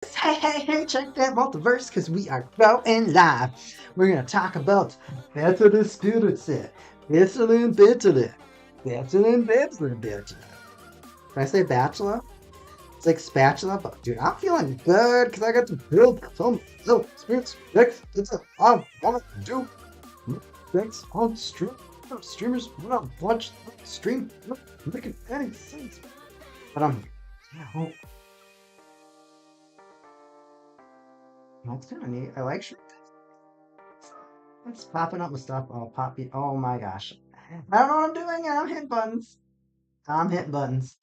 Hey, check that multiverse because we are going live. We're going to talk about Battle Spirit set. Bachelor and Bachelor. Bachelor and Bachelor Bachelor. Can I say Bachelor? It's like spatula, but dude, I'm feeling good because I got to build some little spirits next. It's a I want to do next on stream. Streamers want to watch the stream. Not making any sense. But I'm. Oh, that's kind of neat. I like stream. It's popping up with stuff. Oh, poppy. Oh my gosh. I don't know what I'm doing. I'm hitting buttons. I'm hitting buttons.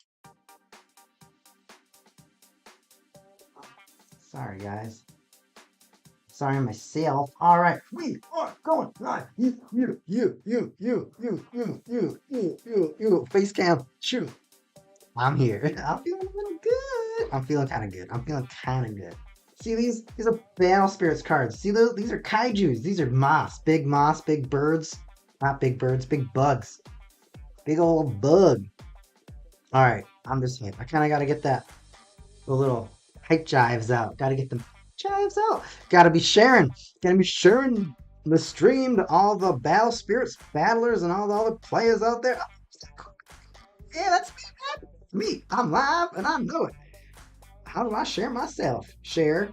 Sorry, guys. Sorry myself. All right, we are going live. You. Face cam. Shoot. I'm here. I'm feeling a little good. I'm feeling kind of good. I'm feeling kind of good. See these? These are battle spirits cards. See those? These are kaiju's. These are moss, big birds. Not big birds, big bugs. Big old bug. All right, I'm just hype. I kind of got to get the little hype jives out. Got to get them jives out. Got to be sharing. Got to be sharing the stream to all the battle spirits, battlers, and all the other players out there. Yeah, that's me, man. Me. I'm live, and I know it. How do I share myself? Share.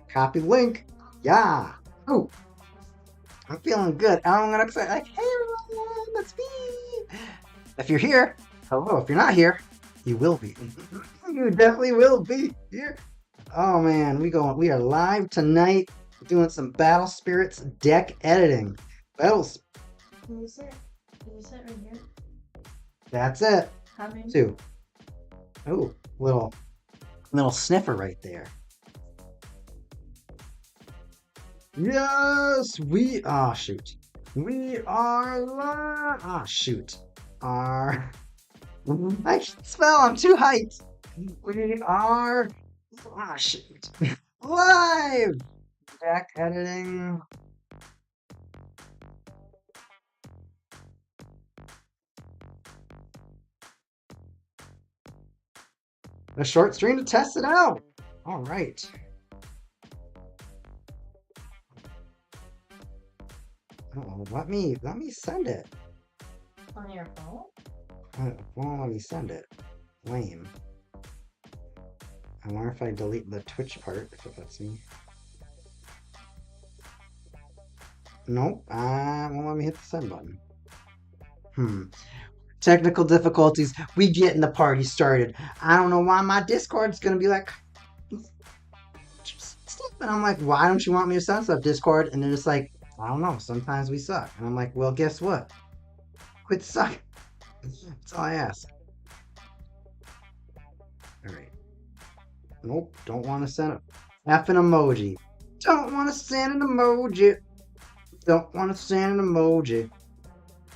Copy link. Yeah. Oh, I'm feeling good. I'm gonna say like, hey everyone, that's me. If you're here, hello. If you're not here, you will be. You definitely will be here. Oh man, we are live tonight doing some Battle Spirits deck editing. Battles. Can you sit? Can you sit right here? That's it. How many? Two. Oh, little sniffer right there. Yes, oh shoot. We are live. Ah shoot. Are I can't spell, I'm too hyped. We are ah shoot. Live! Deck editing. A short stream to test it out. All right. Oh, let me send it. On your phone? Won't let me send it. Lame. I wonder if I delete the Twitch part, if it lets me. Nope. Won't let me hit the send button. Technical difficulties. We getting the party started. I don't know why my Discord's gonna be like, and I'm like, why don't you want me to send stuff, Discord? And they're just like, I don't know. Sometimes we suck. And I'm like, well, guess what? Quit sucking. That's all I ask. All right. Nope. Don't want to send a effing emoji. Don't want to send an emoji. Don't want to send an emoji.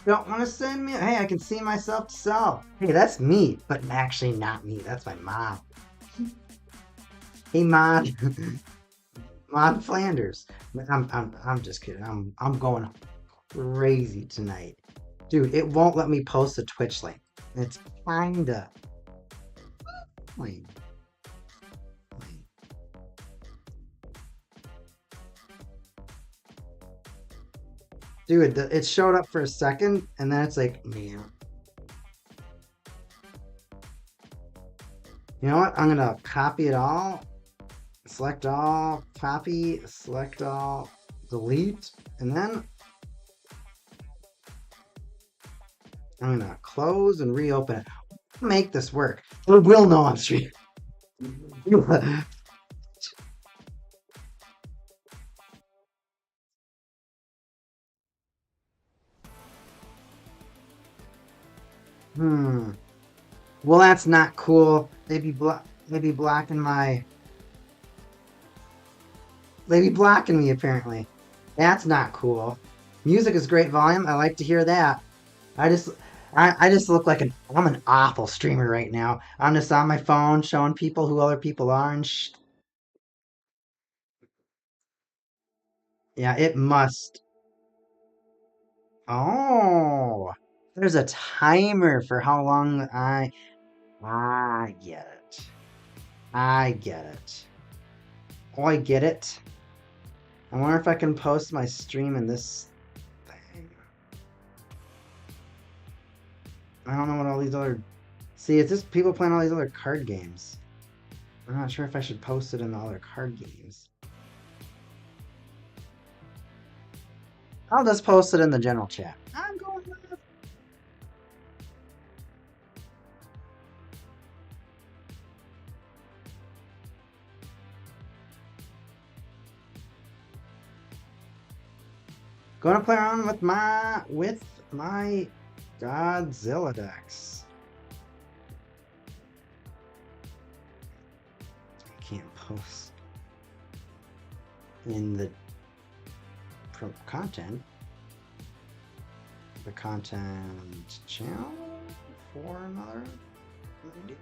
Don't want to send me. Hey, I can see myself to self. Hey, that's me, but actually not me. That's my mom. Hey, Mod. Mod Flanders. I'm just kidding. I'm going crazy tonight, dude. It won't let me post a Twitch link. It's kinda lame. Dude, it showed up for a second, and then it's like, man. You know what? I'm gonna copy it all, select all, copy, select all, delete, and then I'm gonna close and reopen it. Make this work. It will know I'm streaming. Well, that's not cool. They be blocking my. They be blocking me apparently. That's not cool. Music is great volume. I like to hear that. I just look like I'm an awful streamer right now. I'm just on my phone showing people who other people are and yeah, it must. Oh, there's a timer for how long I get it. I get it. Oh, I get it. I wonder if I can post my stream in this thing. I don't know what all these other... See, it's just people playing all these other card games. I'm not sure if I should post it in the other card games. I'll just post it in the general chat. I'm going live. Gonna play around with my Godzilla decks. I can't post in the content. The content channel for another video.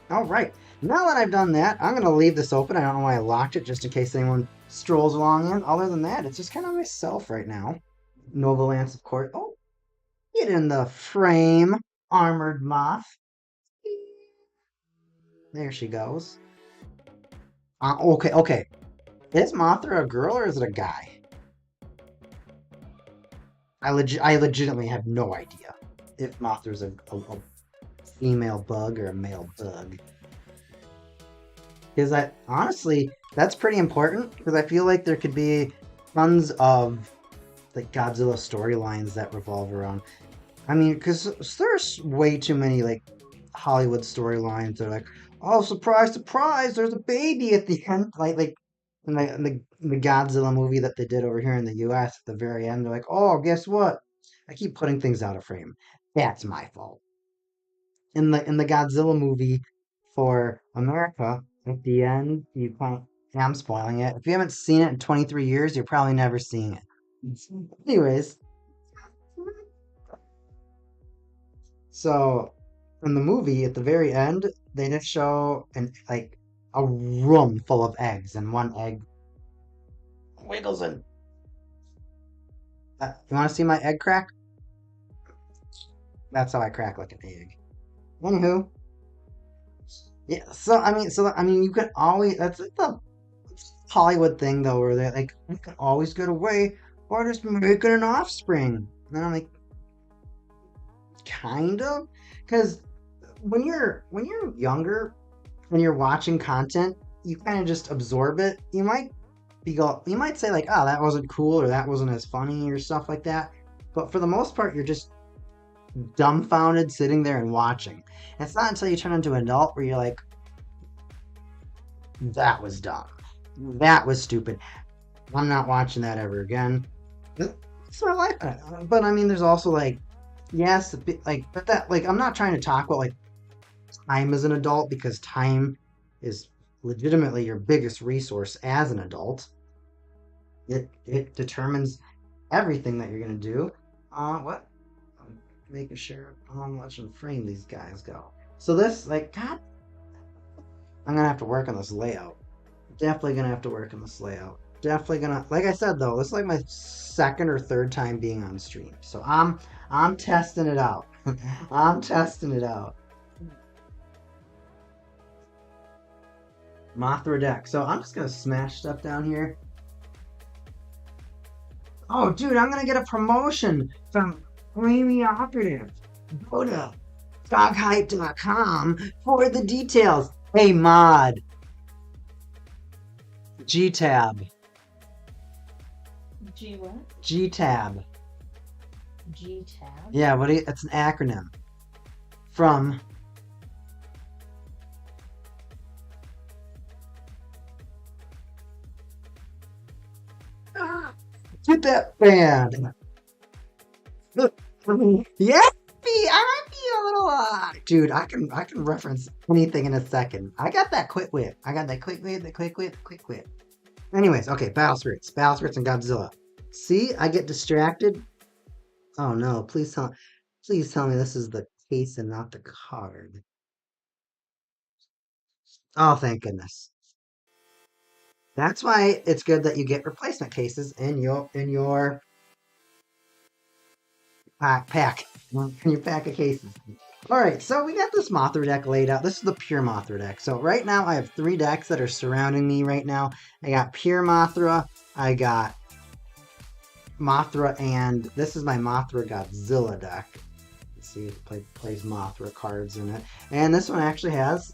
All right, now that I've done that, I'm gonna leave this open. I don't know why I locked it, just in case anyone strolls along in. Other than that, it's just kind of myself right now. Nova Lance, of course. Oh, get in the frame, Armored Moth. There she goes. Okay. Is Mothra a girl or is it a guy? I legitimately have no idea if Mothra's a female bug or a male bug. Because honestly, that's pretty important because I feel like there could be tons of like Godzilla storylines that revolve around. I mean, because there's way too many like Hollywood storylines that are like, oh, surprise, surprise, there's a baby at the end. Like in the Godzilla movie that they did over here in the US at the very end, they're like, oh, guess what? I keep putting things out of frame. That's my fault. In the Godzilla movie for America, at the end, you can't. Yeah, I'm spoiling it. If you haven't seen it in 23 years, you're probably never seeing it. Anyways, so in the movie, at the very end, they just show a room full of eggs, and one egg wiggles in. You want to see my egg crack? That's how I crack like an egg. Anywho, yeah. So I mean, you can always. That's like the Hollywood thing though, where they're like, you can always get away or just making an offspring. And I'm like, kind of, because when you're younger and you're watching content, you kind of just absorb it. You might say like, oh, that wasn't cool or that wasn't as funny or stuff like that. But for the most part, you're just dumbfounded sitting there and watching. And it's not until you turn into an adult where you're like, that was dumb. That was stupid. I'm not watching that ever again. It's my life. But I mean, there's also like, yes, but that, like, I'm not trying to talk about like time as an adult because time is legitimately your biggest resource as an adult. It determines everything that you're gonna do. What? I'm making sure how much in frame these guys go. So this, like, God, I'm gonna have to work on this layout. Definitely gonna have to work on this layout. Definitely gonna, like I said though, this is like my second or third time being on stream, so I'm testing it out. I'm testing it out. Mothra deck. So I'm just gonna smash stuff down here. Oh, dude, I'm gonna get a promotion from Creamy Operative. Go to doghype.com for the details. Hey, mod. G-tab. G what? G-tab. G-tab? Yeah, it's an acronym. From... Get that band. Yeah, I might be a little dude, I can reference anything in a second. I got that quick wit. I got that quick wit. Anyways, okay, Battle Spirits and Godzilla. See, I get distracted. Oh no, please tell me this is the case and not the card. Oh, thank goodness. That's why it's good that you get replacement cases in your pack. In your pack of cases. All right, so we got this Mothra deck laid out. This is the pure Mothra deck. So right now I have 3 decks that are surrounding me right now. I got pure Mothra, I got Mothra, and this is my Mothra Godzilla deck. Let's see, it plays Mothra cards in it. And this one actually has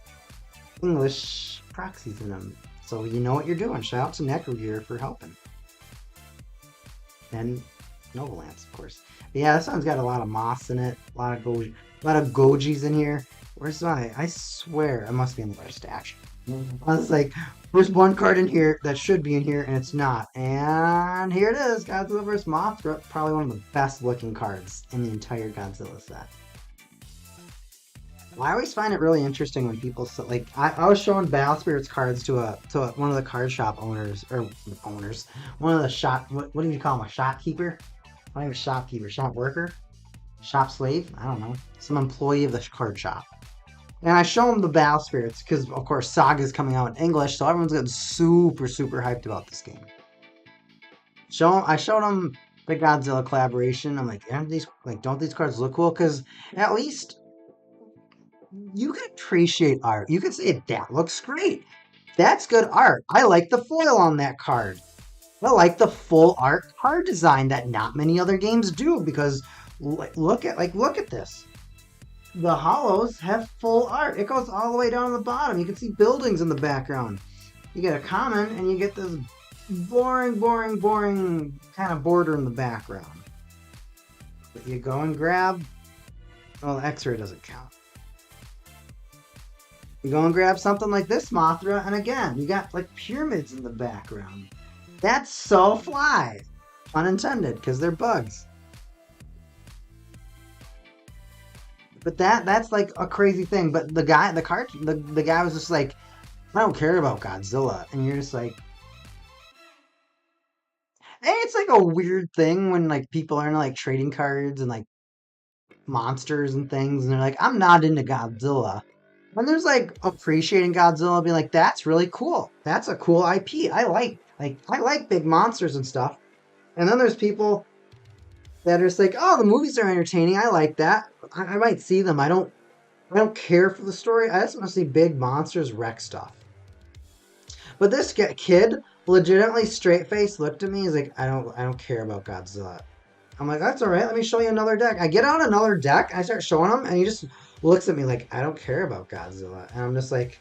English proxies in them. So you know what you're doing. Shout out to Necrogear for helping. And Novolance, of course. But yeah, this one's got a lot of moss in it, a lot of Gojis in here. Where's my? I swear it must be in the first stash. I was like, there's one card in here that should be in here, and it's not. And here it is, Godzilla vs. Mothra. Probably one of the best looking cards in the entire Godzilla set. I always find it really interesting when people like I was showing Battle Spirits cards to one of the card shop owners, one of the shop, what do you call him, a shopkeeper? Not even shopkeeper, shop worker, shop slave, I don't know, some employee of the card shop. And I show him the Battle Spirits because of course Saga is coming out in English, so everyone's getting super hyped about this game. I showed him the Godzilla collaboration. I'm like, don't these cards look cool? Because at least you can appreciate art. You can say that looks great. That's good art. I like the foil on that card. I like the full art card design that not many other games do because look at this. The hollows have full art. It goes all the way down to the bottom. You can see buildings in the background. You get a common and you get this boring kind of border in the background. But you go and grab, well, the X-ray doesn't count. You go and grab something like this Mothra, and again, you got like pyramids in the background. That's so fly. Unintended, because they're bugs. But that's like a crazy thing. But the guy was just like, I don't care about Godzilla. And you're just like, and it's like a weird thing when like people are into like trading cards and like monsters and things, and they're like, I'm not into Godzilla. When there's like appreciating Godzilla, being like, that's really cool. That's a cool IP. I like big monsters and stuff. And then there's people that are just like, oh, the movies are entertaining. I like that. I might see them. I don't care for the story. I just want to see big monsters wreck stuff. But this kid legitimately straight face looked at me. He's like, I don't care about Godzilla. I'm like, that's all right. Let me show you another deck. I get out another deck. I start showing him, and he just looks at me like, I don't care about Godzilla. And I'm just like,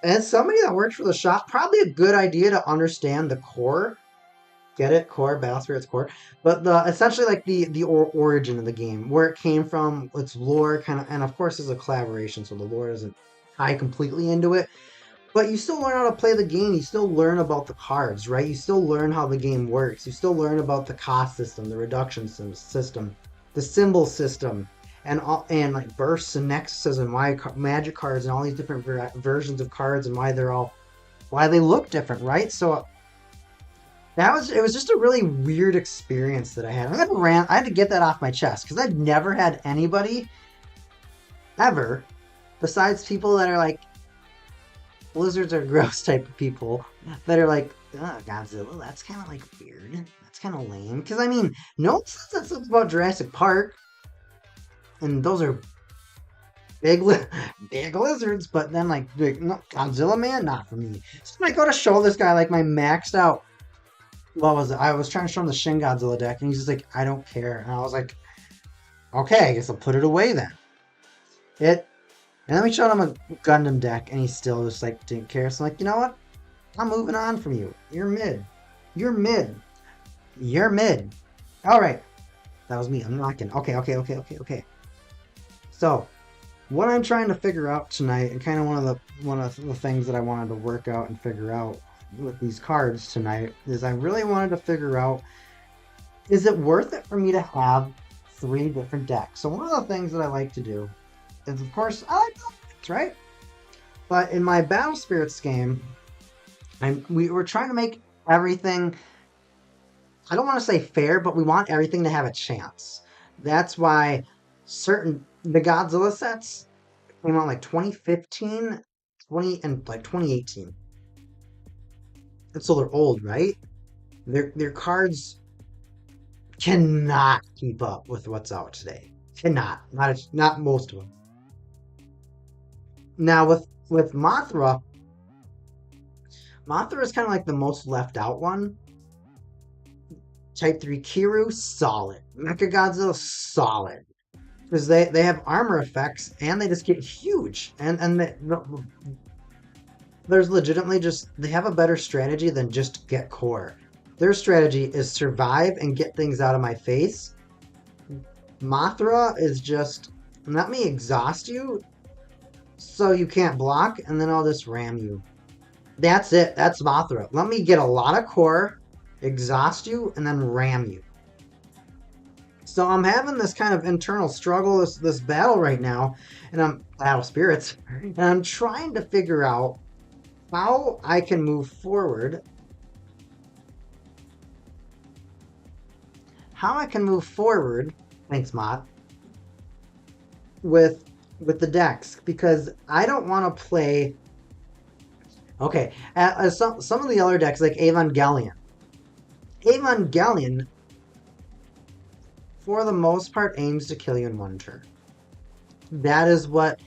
as somebody that works for the shop, probably a good idea to understand the core. Get it? Core, Battle Spirits core. But essentially like the origin of the game, where it came from, its lore kind of, and of course it's a collaboration, so the lore doesn't tie completely into it. But you still learn how to play the game. You still learn about the cards, right? You still learn how the game works. You still learn about the cost system, the reduction system, the symbol system, and like bursts and nexuses and why magic cards and all these different versions of cards and why they look different, right? So it was just a really weird experience that I had. I had to get that off my chest because I've never had anybody ever, besides people that are like lizards are gross type of people, that are like, oh, Godzilla, that's kind of like weird. That's kind of lame. Because I mean, no one says that's about Jurassic Park, and those are big lizards. But then like no, Godzilla, man, not for me. So I go to show this guy like my maxed out. What was it? I was trying to show him the Shin Godzilla deck, and he's just like, I don't care. And I was like, okay, I guess I'll put it away then. And then we showed him a Gundam deck, and he still just like didn't care. So I'm like, you know what? I'm moving on from you. You're mid. You're mid. You're mid. All right, that was me. I'm knocking. Okay. So, what I'm trying to figure out tonight, and kind of one of the things that I wanted to work out and figure out with these cards tonight, is I really wanted to figure out, is it worth it for me to have 3 different decks? So one of the things that I like to do is, of course, I like decks, right? But in my Battle Spirits game, we were trying to make everything, I don't want to say fair, but we want everything to have a chance. That's why the Godzilla sets came out like 2015, and like 2018. And so they're old, right? Their cards cannot keep up with what's out today. Cannot. Not most of them. Now with Mothra is kind of like the most left out one. Type 3 Kiru, solid. Mechagodzilla, solid. Because they have armor effects and they just get huge. And there's legitimately just, they have a better strategy than just get core. Their strategy is survive and get things out of my face. Mothra is just, let me exhaust you so you can't block, and then I'll just ram you. That's it. That's Mothra. Let me get a lot of core, exhaust you, and then ram you. So I'm having this kind of internal struggle, this battle right now, and I'm Battle Spirits, and I'm trying to figure out how I can move forward. How I can move forward, thanks Mott, with the decks, because I don't want to play. Okay, some of the other decks like Evangelion, for the most part, aims to kill you in one turn. That is what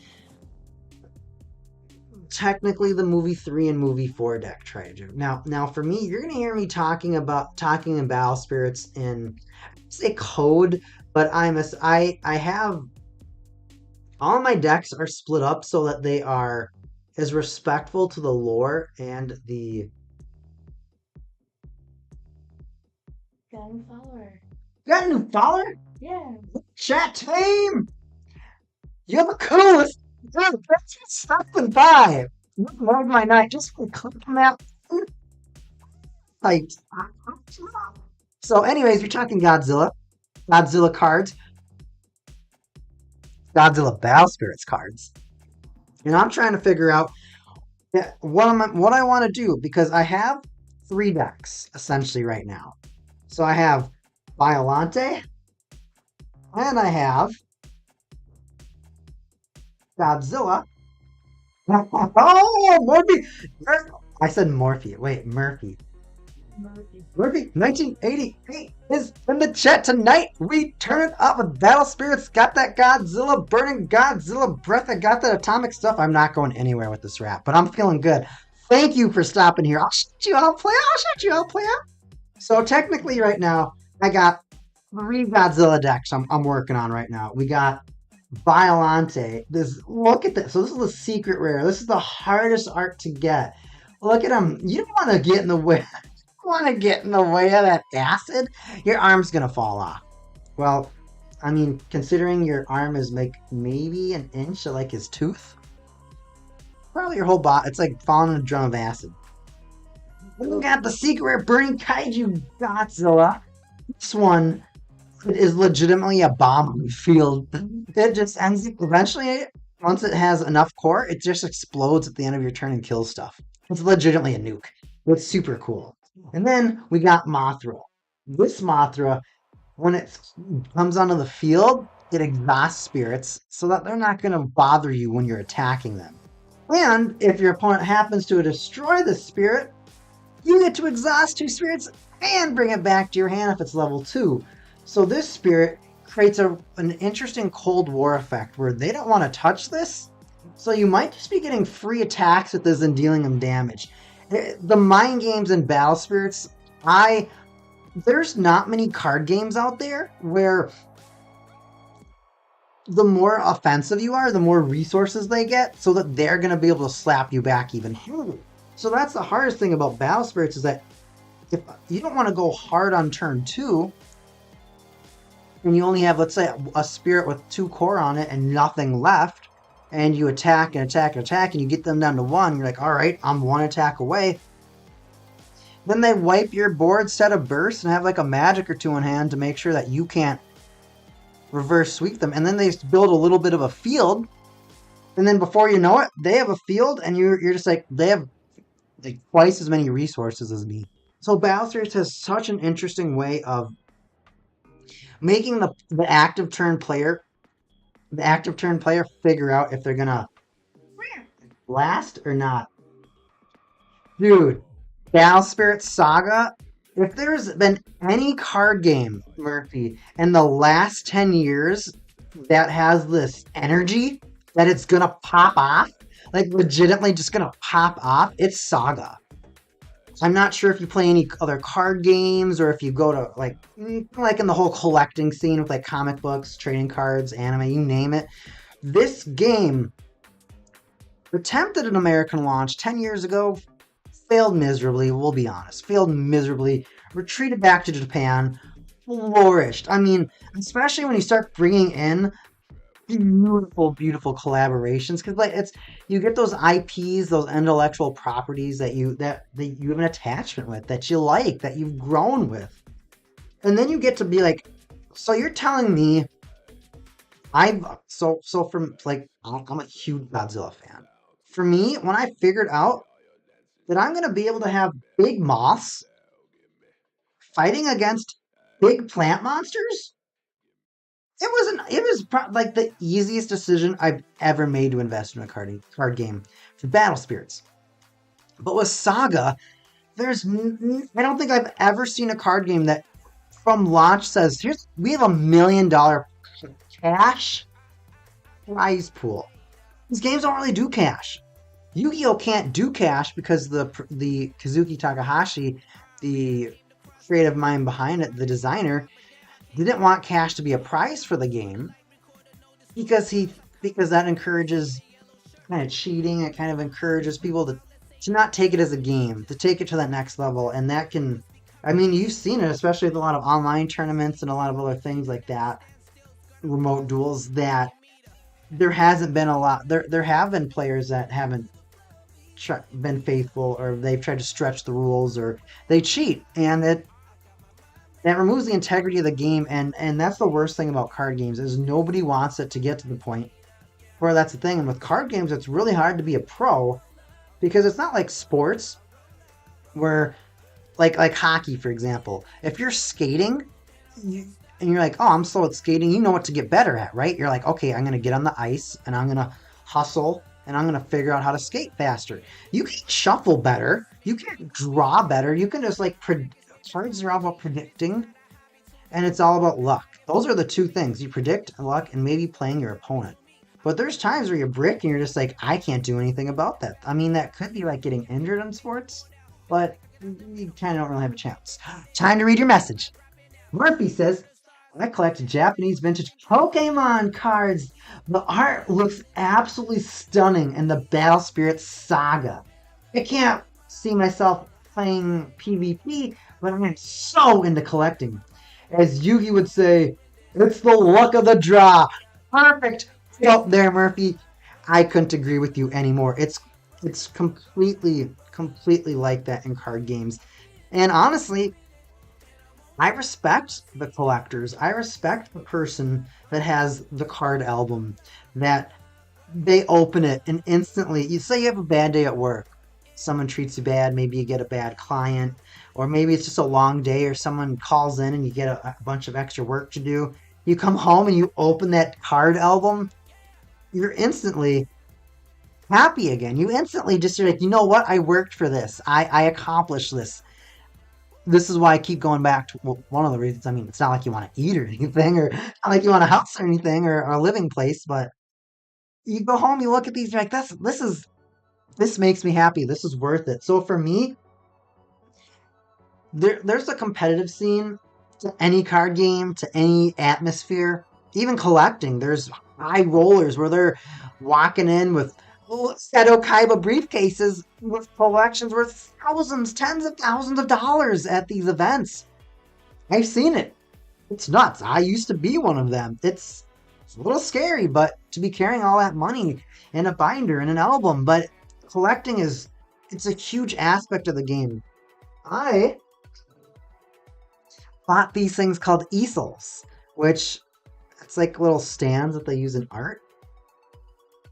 technically the movie 3 and movie 4 deck try to do. Now for me, you're gonna hear me talking in Battle Spirits in, say, code, but I have all my decks are split up so that they are as respectful to the lore and the Got a new follower. got a new follower? Yeah. Chat team! You have a coolest. Dude, that's stopping by. Love my night. Just click on that. Like, so, anyways, you're talking Godzilla cards, Godzilla Battle Spirits cards, and I'm trying to figure out what I want to do, because I have 3 decks essentially right now. So I have Violante, and I have Godzilla. Oh, Morphe! I said Morphe. Wait, Murphy. Murphy, 1988 is in the chat tonight. We turn it up with Battle Spirits. Got that Godzilla burning Godzilla breath. I got that atomic stuff. I'm not going anywhere with this rap, but I'm feeling good. Thank you for stopping here. I'll shoot you. I'll play out. So technically right now, I got 3 Godzilla decks I'm working on right now. We got Violante. Look at this. So this is the secret rare. This is the hardest art to get. Look at him. You don't want to get in the way. Want to get in the way of that acid? Your arm's gonna fall off. Well, I mean, considering your arm is like maybe an inch of like his tooth, probably your whole body. It's like falling in a drum of acid. We got the secret rare burning kaiju Godzilla. This one is legitimately a bomb on the field. It just ends eventually. Once it has enough core, it just explodes at the end of your turn and kills stuff. It's legitimately a nuke. It's super cool. And then we got Mothra. This Mothra, when it comes onto the field, it exhausts spirits so that they're not going to bother you when you're attacking them. And if your opponent happens to destroy the spirit, you get to exhaust 2 spirits and bring it back to your hand if it's level 2. So this spirit creates an interesting Cold War effect where they don't want to touch this. So you might just be getting free attacks with this and dealing them damage. The mind games in Battle Spirits, there's not many card games out there where the more offensive you are, the more resources they get, so that they're going to be able to slap you back even harder. So that's the hardest thing about Battle Spirits, is that if you don't want to go hard on turn 2, and you only have, let's say, a spirit with 2 core on it and nothing left, and you attack and attack and attack, and you get them down to 1, you're like, all right, I'm 1 attack away. Then they wipe your board set of bursts and have like a magic or 2 in hand to make sure that you can't reverse sweep them. And then they build a little bit of a field, and then before you know it, they have a field, and you're just like, they have like twice as many resources as me. So Battle Spirits has such an interesting way of making the active turn player figure out if they're gonna blast or not. Dude, Battle Spirit Saga If there's been any card game, Murphy, in the last 10 years that has this energy that it's gonna pop off, like legitimately just gonna pop off, it's Saga. I'm not sure if you play any other card games or if you go to like in the whole collecting scene with like comic books, trading cards, anime, you name it. This game attempted an American launch 10 years ago, failed miserably, we'll be honest. Failed miserably, retreated back to Japan, flourished. I mean, especially when you start bringing in beautiful, beautiful collaborations because like it's you get those IPs, those intellectual properties that you have an attachment with, that you like, that you've grown with, and then you get to be like, so you're telling me from like I'm a huge Godzilla fan. For me, when I figured out that I'm gonna be able to have big moths fighting against big plant monsters, it was like the easiest decision I've ever made to invest in a card game for Battle Spirits. But with Saga, I don't think I've ever seen a card game that from launch says, we have $1 million cash prize pool. These games don't really do cash. Yu-Gi-Oh can't do cash because the Kazuki Takahashi, the creative mind behind it, the designer, didn't want cash to be a prize for the game because that encourages kind of cheating. It kind of encourages people to not take it as a game, to take it to that next level, and that can, I mean, you've seen it, especially with a lot of online tournaments and a lot of other things like that, remote duels, that there hasn't been a lot. There have been players that haven't been faithful, or they've tried to stretch the rules, or they cheat, and that removes the integrity of the game, and that's the worst thing about card games is nobody wants it to get to the point where that's the thing. And with card games, it's really hard to be a pro because it's not like sports where like hockey, for example. If you're skating and you're like, oh, I'm slow at skating, you know what to get better at, right? You're like, okay, I'm gonna get on the ice and I'm gonna hustle and I'm gonna figure out how to skate faster. You can shuffle better, you can draw better, you can just like cards are all about predicting, and it's all about luck. Those are the two things. You predict luck and maybe playing your opponent. But there's times where you brick and you're just like, I can't do anything about that. I mean, that could be like getting injured in sports, but you kind of don't really have a chance. Time to read your message. Murphy says, I collect Japanese vintage Pokemon cards. The art looks absolutely stunning in the Battle Spirit saga. I can't see myself playing PvP, but I'm so into collecting. As Yugi would say, it's the luck of the draw. Perfect. Well, there, Murphy. I couldn't agree with you anymore. It's completely like that in card games. And honestly, I respect the collectors. I respect the person that has the card album, that they open it and instantly, you say you have a bad day at work, someone treats you bad, maybe you get a bad client, or maybe it's just a long day, or someone calls in and you get a bunch of extra work to do. You come home and you open that card album, you're instantly happy again. You instantly just, you're like, you know what? I worked for this. I accomplished this. This is why I keep going back to one of the reasons. I mean, it's not like you want to eat or anything, or not like you want a house or anything, or a living place, but you go home, you look at these, you're like, this makes me happy. This is worth it. So for me, there's a competitive scene to any card game, to any atmosphere, even collecting. There's high rollers where they're walking in with Seto Kaiba briefcases with collections worth thousands, tens of thousands of dollars at these events. I've seen it. It's nuts. I used to be one of them. It's a little scary, but to be carrying all that money in a binder and an album, but collecting it's a huge aspect of the game. I bought these things called easels, which it's like little stands that they use in art.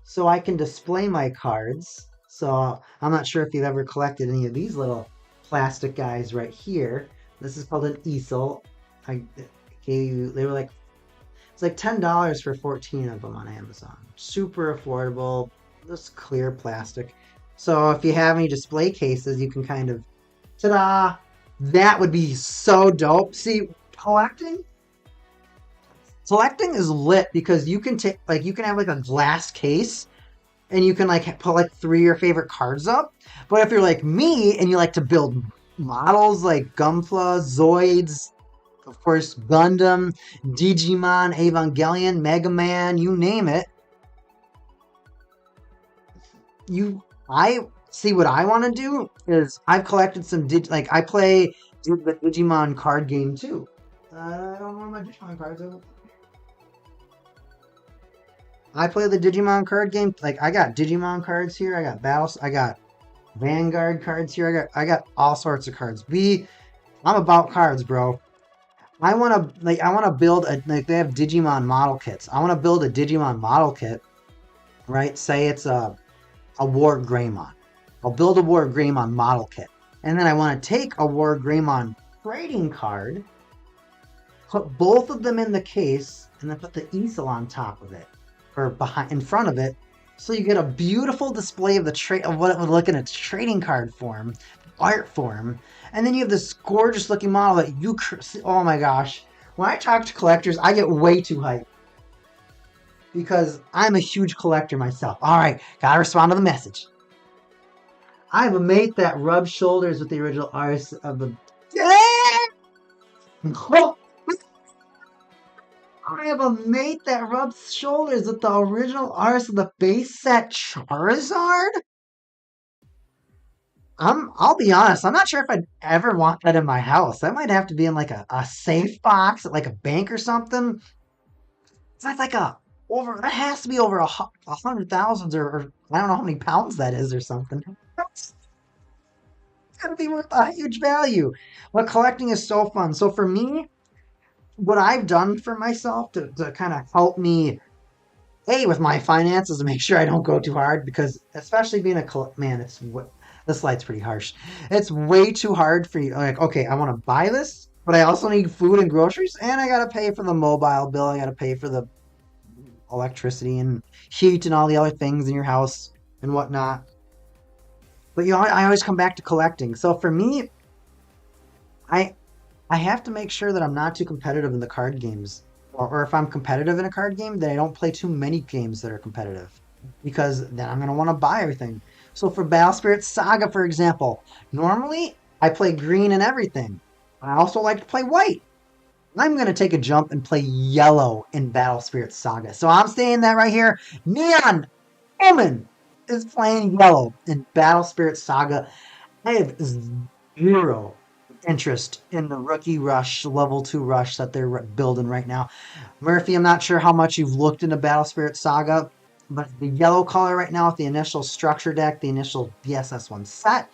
So I can display my cards. So I'm not sure if you've ever collected any of these little plastic guys right here. This is called an easel. I gave you, they were like, it's like $10 for 14 of them on Amazon. Super affordable, this clear plastic. So if you have any display cases, you can kind of, ta-da, That would be so dope. See, collecting is lit because you can take like you can have like a glass case and you can like put like 3 of your favorite cards up. But if you're like me and you like to build models like Gunpla, Zoids, of course Gundam, Digimon, Evangelion, Mega Man, you name it, I see what I want to do is I've collected some like I play the Digimon card game too. I don't know my Digimon cards. I play the Digimon card game. Like I got Digimon cards here. I got battles. I got Vanguard cards here. I got all sorts of cards. I'm about cards, bro. I want to build a like they have Digimon model kits. I want to build a Digimon model kit. Right? Say it's a War Greymon. I'll build a War Greymon model kit. And then I want to take a War Greymon trading card, put both of them in the case, and then put the easel on top of it. Or in front of it. So you get a beautiful display of of what it would look in its trading card form, art form. And then you have this gorgeous looking model that you oh my gosh. When I talk to collectors, I get way too hyped. Because I'm a huge collector myself. Alright, gotta respond to the message. I have a mate that rubs shoulders with the original artist of the... I have a mate that rubs shoulders with the original artist of the base set Charizard? I'll be honest, I'm not sure if I'd ever want that in my house. That might have to be in like a safe box at like a bank or something. That's like that has to be over 100,000 or I don't know how many pounds that is or something. It's gotta be worth a huge value. But collecting is so fun. So for me, what I've done for myself to kind of help me, with my finances to make sure I don't go too hard, because especially being man, this light's pretty harsh. It's way too hard for you. Like, okay, I want to buy this, but I also need food and groceries, and I gotta pay for the mobile bill. I gotta pay for the electricity and heat and all the other things in your house and whatnot. But I always come back to collecting. So for me, I have to make sure that I'm not too competitive in the card games. Or if I'm competitive in a card game, then I don't play too many games that are competitive. Because then I'm going to want to buy everything. So for Battle Spirit Saga, for example, normally I play green and everything. I also like to play white. I'm going to take a jump and play yellow in Battle Spirit Saga. So I'm saying that right here. Neon Omen is playing yellow in Battle Spirit Saga. I have zero interest in the Rookie Rush, Level 2 Rush that they're building right now. Murphy, I'm not sure how much you've looked into Battle Spirit Saga, but the yellow color right now with the initial structure deck, the initial BSS1 set,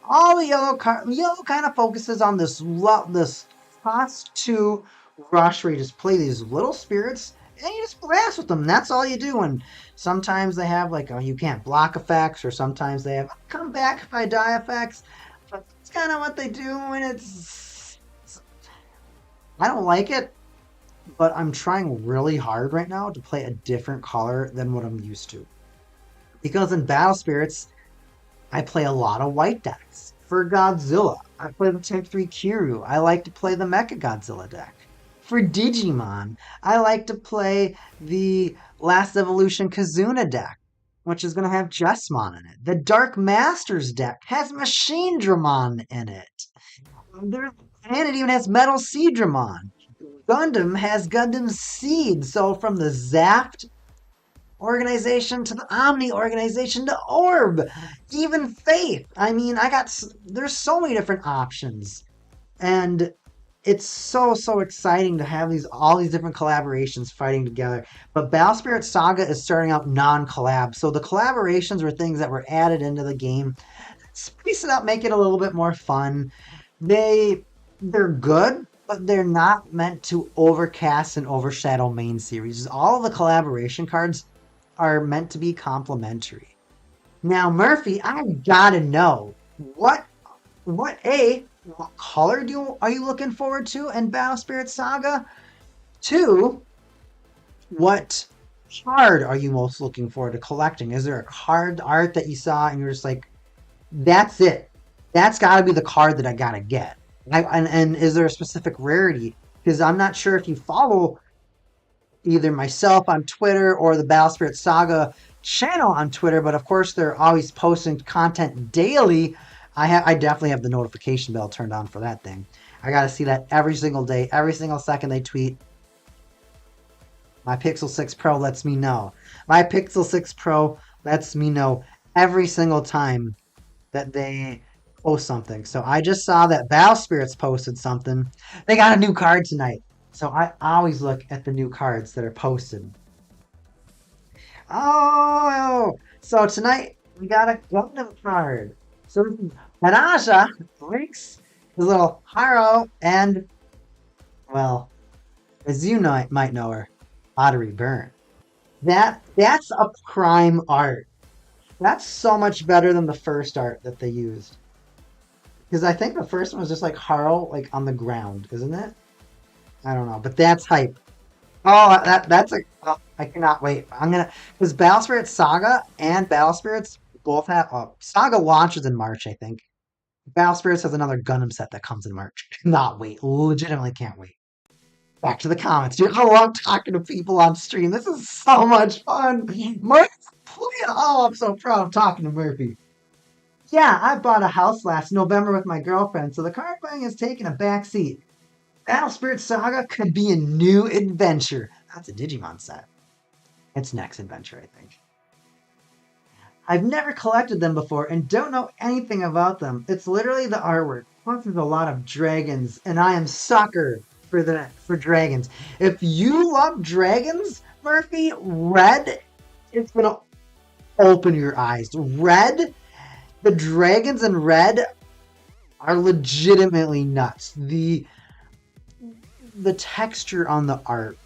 all the yellow kind of focuses on this cost 2 rush where you just play these little spirits and you just blast with them. That's all you do. And sometimes they have like you can't block effects, or sometimes they have come back if I die effects. But it's kind of what they do, and I don't like it, but I'm trying really hard right now to play a different color than what I'm used to. Because in Battle Spirits, I play a lot of white decks. For Godzilla, I play the Type 3 Kiryu. I like to play the Mecha Godzilla deck. For Digimon, I like to play the Last Evolution Kazuna deck, which is going to have Jessmon in it. The Dark Masters deck has Machine Dramon in it. And it even has Metal Seedramon. Gundam has Gundam Seed. So from the Zaft organization to the Omni organization to Orb, even Faith. I mean, there's so many different options. And it's so exciting to have all these different collaborations fighting together. But Battle Spirit Saga is starting out non-collab. So the collaborations were things that were added into the game. Spice it up, make it a little bit more fun. They're good, but they're not meant to overcast and overshadow main series. All of the collaboration cards are meant to be complementary. Now, Murphy, I gotta know what color are you looking forward to in Battle Spirit Saga? 2, what card are you most looking forward to collecting? Is there a card art that you saw and you're just like, that's it? That's got to be the card that I gotta get. And is there a specific rarity? Because I'm not sure if you follow either myself on Twitter or the Battle Spirit Saga channel on Twitter, but of course they're always posting content daily. I definitely have the notification bell turned on for that thing. I got to see that every single day, every single second they tweet. My Pixel 6 Pro lets me know. My Pixel 6 Pro lets me know every single time that they post something. So I just saw that Battle Spirits posted something. They got a new card tonight. So I always look at the new cards that are posted. Oh, so tonight we got a Gundam card. So Hanasha links his little Haro and, well, as you know, might know her, Pottery Burn. That's a prime art. That's so much better than the first art that they used. Because I think the first one was just like Haro, like on the ground, isn't it? I don't know, but that's hype. Oh, that's a. Oh, I cannot wait. I'm gonna because Battle Spirits Saga and Battle Spirits both have. Saga launches in March, I think. Battle Spirits has another Gundam set that comes in March. Cannot wait. Legitimately can't wait. Back to the comments, dude. I love talking to people on stream. This is so much fun. Murphy, oh, I'm so proud of talking to Murphy. Yeah, I bought a house last November with my girlfriend, so the card playing has taken a back seat. Battle Spirit Saga could be a new adventure. That's a Digimon set. It's next adventure, I think. I've never collected them before and don't know anything about them. It's literally the artwork. Plus, there's a lot of dragons, and I am sucker for dragons. If you love dragons, Murphy, red is gonna open your eyes. Red, the dragons in red are legitimately nuts. The texture on the art,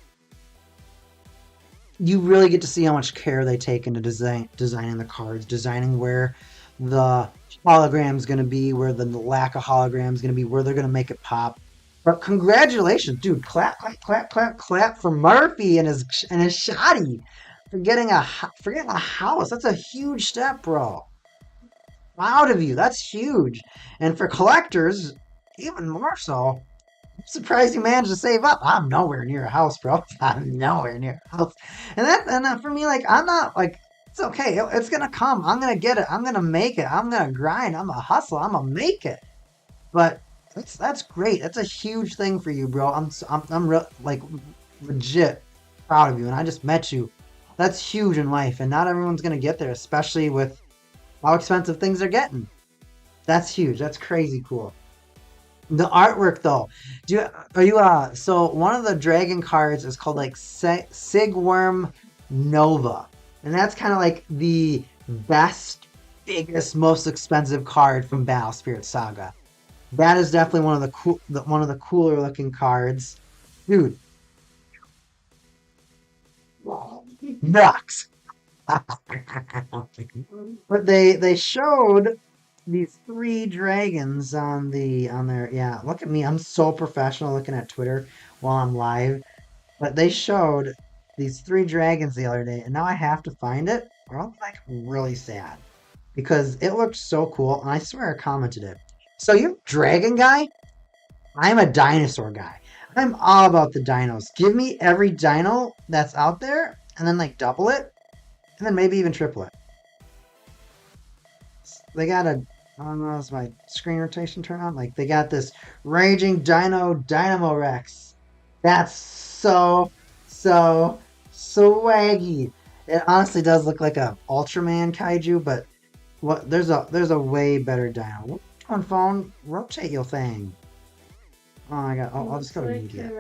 you really get to see how much care they take into designing the cards, designing where the hologram is going to be, where the lack of hologram is going to be, where they're going to make it pop. But congratulations, dude! Clap, clap, clap, clap, clap for Murphy and his shoddy for getting a house. That's a huge step, bro. Proud of you. That's huge. And for collectors, even more so. I'm surprised you managed to save up. I'm nowhere near a house, bro. I'm nowhere near a house. And for me, like, I'm not like, it's okay. It's gonna come. I'm gonna get it. I'm gonna make it. I'm gonna grind. I'm gonna hustle. I'm gonna make it. But that's great. That's a huge thing for you, bro. I'm like legit proud of you. And I just met you. That's huge in life, and not everyone's gonna get there, especially with how expensive things are getting. That's huge. That's crazy cool. The artwork though, so one of the dragon cards is called like Sigworm Nova, and that's kind of like the best, biggest, most expensive card from Battle Spirit Saga. That is definitely one of the cooler looking cards, dude. Nuts. But they showed these three dragons on their, yeah, look at me, I'm so professional looking at Twitter while I'm live. But they showed these three dragons the other day, and now I have to find it or I'll be like really sad because it looked so cool, and I swear I commented it. So you're a dragon guy? I'm a dinosaur guy. I'm all about the dinos. Give me every dino that's out there and then like double it and then maybe even triple it. They got a, I don't know, is my screen rotation turn on? Like, they got this Raging Dynamo Rex. That's so swaggy. It honestly does look like a Ultraman kaiju, but there's a way better dino. Which one, phone? Rotate your thing. Oh my god, I'll just go to media.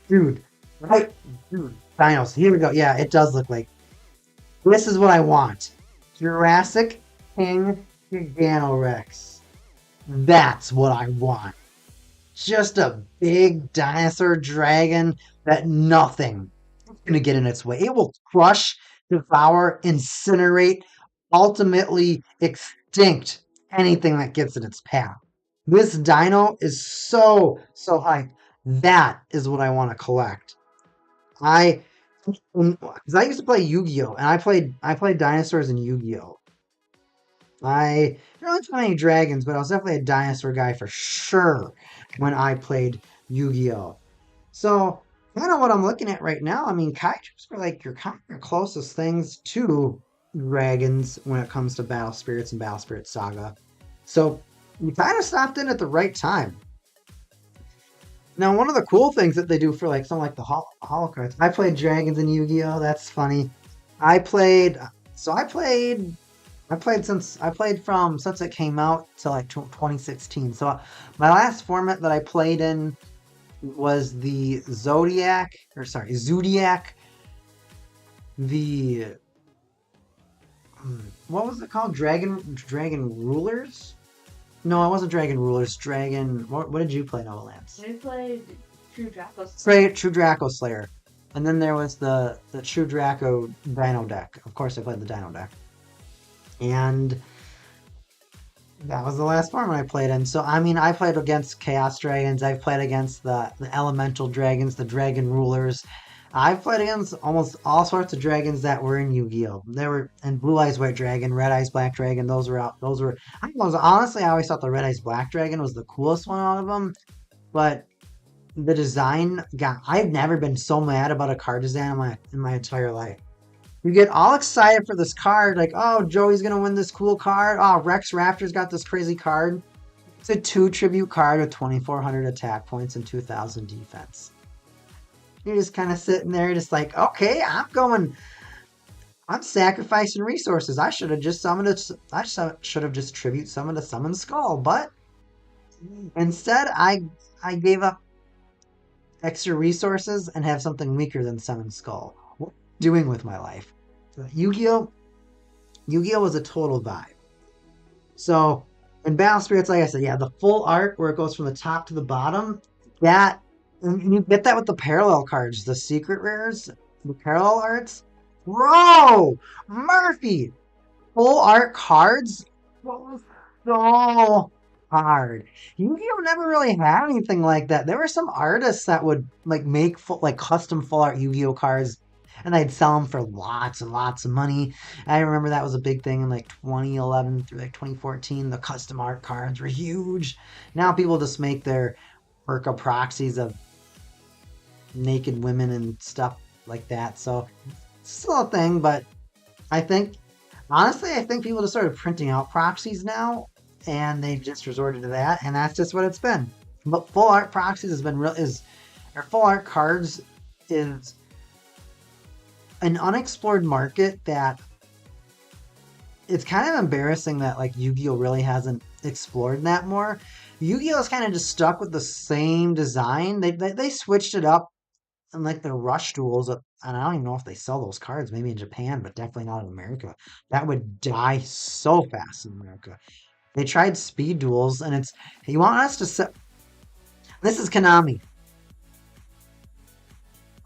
Dude, right? Dude, dinos. Here we go. Yeah, it does look like. This is what I want. Jurassic King Giganorex. That's what I want. Just a big dinosaur dragon that nothing is going to get in its way. It will crush, devour, incinerate, ultimately extinct anything that gets in its path. This dino is so hyped. That is what I want to collect. Because I used to play Yu-Gi-Oh, and I played dinosaurs in Yu-Gi-Oh. I don't really play any dragons, but I was definitely a dinosaur guy for sure when I played Yu-Gi-Oh! So kind of what I'm looking at right now. I mean, kaijus are like your kind of your closest things to dragons when it comes to Battle Spirits and Battle Spirit Saga. So you kind of stopped in at the right time. Now, one of the cool things that they do for like something like the holo cards, I played dragons in Yu-Gi-Oh! That's funny. I played, so I played from since it came out to like 2016. So my last format that I played in was the Zodiac, the what was it called? Dragon Rulers? No, it wasn't Dragon Rulers. Dragon. What did you play, Nova Lance? We played True Draco. True Draco Slayer, and then there was the True Draco Dino deck. Of course, I played the Dino deck, and that was the last format I played in. So I mean, I played against Chaos Dragons. I've played against the Elemental Dragons, the Dragon Rulers. I've played against almost all sorts of dragons that were in Yu-Gi-Oh! There were and Blue Eyes White Dragon, Red Eyes Black Dragon. Those were out. Those were. Honestly, I always thought the Red Eyes Black Dragon was the coolest one out of them. But the design, God, I've never been so mad about a card design in my entire life. You get all excited for this card, like, oh, Joey's gonna win this cool card. Oh, Rex Raptor's got this crazy card. It's a 2 tribute card with 2,400 attack points and 2,000 defense. You're just kind of sitting there, just like, okay, I'm sacrificing resources. I should have just summoned it. I should have just tribute summoned a Summon Skull, but instead, I gave up extra resources and have something weaker than Summon Skull. What am I doing with my life? Yu-Gi-Oh! Yu-Gi-Oh! Was a total vibe. So in Battle Spirits, like I said, yeah, the full art where it goes from the top to the bottom, that and you get that with the parallel cards, the secret rares, the parallel arts. Bro, Murphy, full art cards was so hard. Yu-Gi-Oh never really had anything like that. There were some artists that would like make like custom full art Yu-Gi-Oh cards, and they'd sell them for lots and lots of money. I remember that was a big thing in like 2011 through like 2014. The custom art cards were huge. Now people just make their Urka proxies of naked women and stuff like that. So it's still a thing, but I think honestly, I think people just started printing out proxies now, and they've just resorted to that, and that's just what it's been. But full art proxies has been or full art cards is an unexplored market that it's kind of embarrassing that like Yu-Gi-Oh really hasn't explored that more. Yu-Gi-Oh is kind of just stuck with the same design. They switched it up and like the rush duels, and I don't even know if they sell those cards, maybe in Japan, but definitely not in America. That would die so fast in America. They tried speed duels, and it's you want us to set. This is Konami.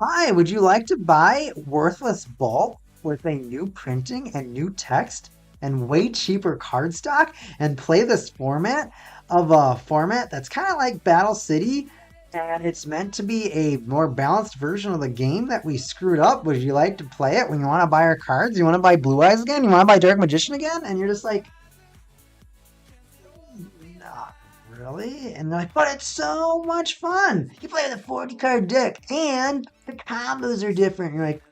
Hi, would you like to buy worthless bulk with a new printing and new text and way cheaper card stock and play this format of a format that's kind of like Battle City, and it's meant to be a more balanced version of the game that we screwed up? Would you like to play it when you want to buy our cards? You want to buy Blue Eyes again? You want to buy Dark Magician again? And you're just like, not really. And they're like, but it's so much fun. You play with a 40 card deck and the combos are different. You're like,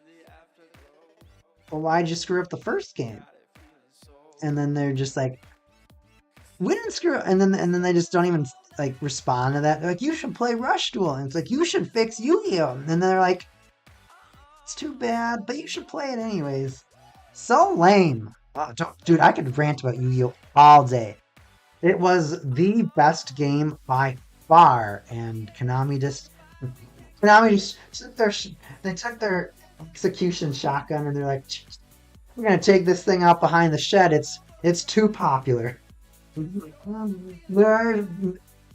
well, why'd you screw up the first game? And then they're just like, we didn't screw up. And then they just don't even like respond to that. They're like, you should play Rush Duel. And it's like, you should fix Yu-Gi-Oh! And they're like, it's too bad, but you should play it anyways. So lame. Oh, dude, I could rant about Yu-Gi-Oh! All day. It was the best game by far, and Konami just they took their execution shotgun and they're like, we're gonna take this thing out behind the shed. It's too popular.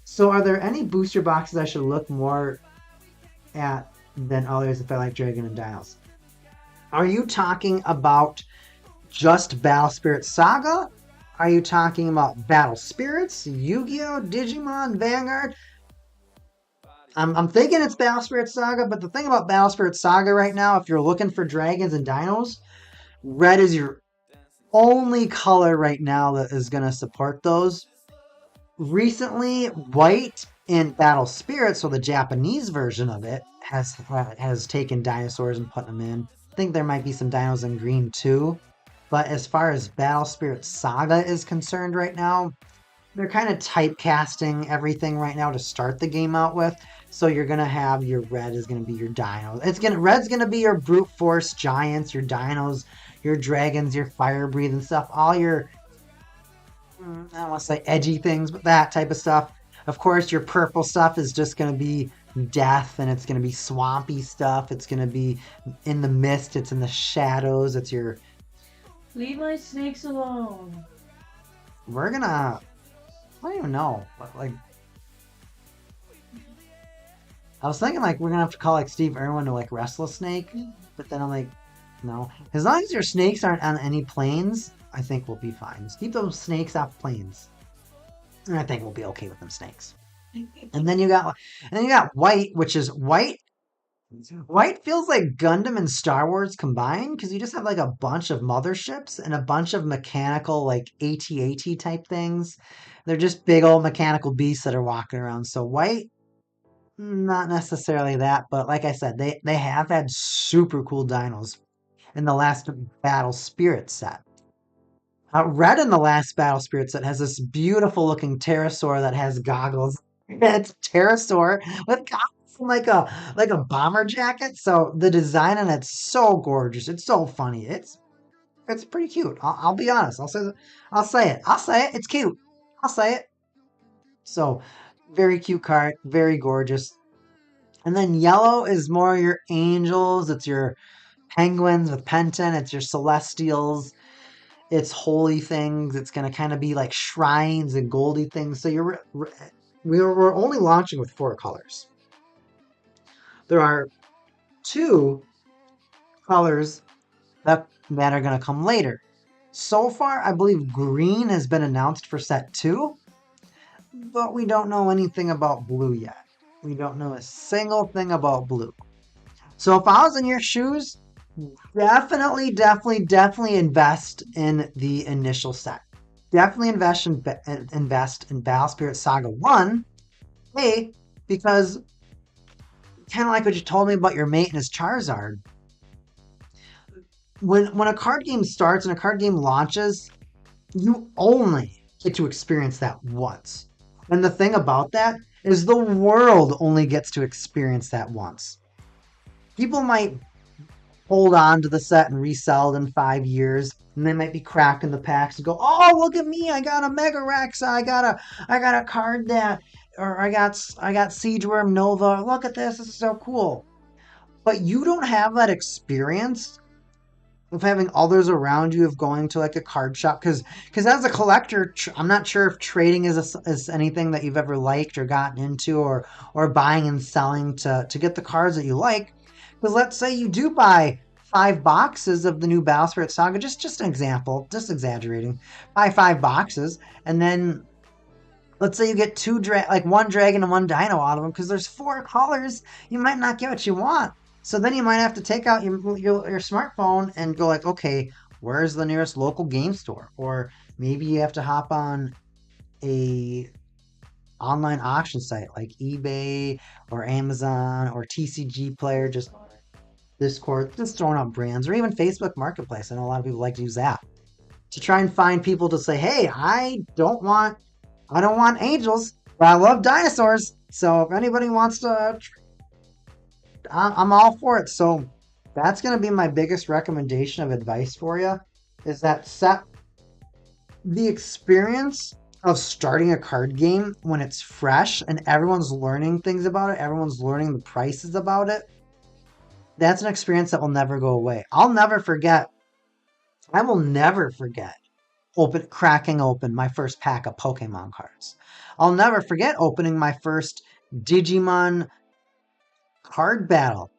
So are there any booster boxes I should look more at than others if I like Dragon and Dials? Are you talking about just Battle Spirit Saga? Are you talking about Battle Spirits, Yu-Gi-Oh, Digimon, Vanguard? I'm thinking it's Battle Spirit Saga, but the thing about Battle Spirit Saga right now, if you're looking for dragons and dinos, red is your only color right now that is going to support those. Recently, white in Battle Spirit, so the Japanese version of it, has taken dinosaurs and put them in. I think there might be some dinos in green too. But as far as Battle Spirit Saga is concerned right now, they're kind of typecasting everything right now to start the game out with. So you're gonna have your red is gonna be your dinos. Red's gonna be your brute force giants, your dinos, your dragons, your fire breathing stuff, all your I don't want to say edgy things, but that type of stuff. Of course, your purple stuff is just going to be death, and it's going to be swampy stuff. It's going to be in the mist. It's in the shadows. It's your. Leave my snakes alone. We're gonna. I don't even know. Like, I was thinking like we're gonna have to call like Steve Irwin to like wrestle a snake, but then I'm like, no. As long as your snakes aren't on any planes, I think we'll be fine. Just keep those snakes off planes. And I think we'll be okay with them snakes. And then you got white, which is white. White feels like Gundam and Star Wars combined because you just have like a bunch of motherships and a bunch of mechanical like AT-AT type things. They're just big old mechanical beasts that are walking around. So white, not necessarily that, but like I said, they have had super cool dinos in the last Battle Spirit set. Red in the last Battle Spirit set has this beautiful looking pterosaur that has goggles. It's a pterosaur with goggles and like a bomber jacket. So the design on it's so gorgeous. It's so funny. It's pretty cute. I'll be honest. I'll say it. I'll say it. It's cute. I'll say it. So very cute card. Very gorgeous. And then yellow is more your angels. It's your penguins with Penton. It's your celestials. It's holy things. It's going to kind of be like shrines and goldy things. So we're only launching with 4 colors. There are 2 colors that are going to come later. So far, I believe green has been announced for set 2, but we don't know anything about blue yet. We don't know a single thing about blue. So if I was in your shoes, definitely invest in the initial set. Definitely invest in Battle Spirit Saga 1. A, because kind of like what you told me about your mate and his Charizard. When a card game starts and a card game launches, you only get to experience that once. And the thing about that is the world only gets to experience that once. People might hold on to the set and resell it in 5 years, and they might be cracking the packs and go, "Oh, look at me! I got a Mega Rex. I got a card that, or I got Siege Worm Nova. Look at this! This is so cool." But you don't have that experience of having others around you of going to like a card shop because as a collector, I'm not sure if trading is anything that you've ever liked or gotten into or buying and selling to get the cards that you like. Because let's say you do buy 5 boxes of the new Battle Spirit Saga, just an example, just exaggerating. Buy 5 boxes, and then let's say you get 1 dragon and 1 dino out of them because there's 4 colors. You might not get what you want. So then you might have to take out your smartphone and go like, okay, where's the nearest local game store? Or maybe you have to hop on a online auction site like eBay or Amazon or TCG Player, just Discord, just throwing out brands, or even Facebook Marketplace. I know a lot of people like to use that to try and find people to say, hey, I don't want angels, but I love dinosaurs. So if anybody wants to, I'm all for it. So that's going to be my biggest recommendation of advice for you, is that set the experience of starting a card game when it's fresh and everyone's learning things about it, everyone's learning the prices about it. That's an experience that will never go away. I will never forget cracking open my first pack of Pokemon cards. I'll never forget opening my first Digimon card battle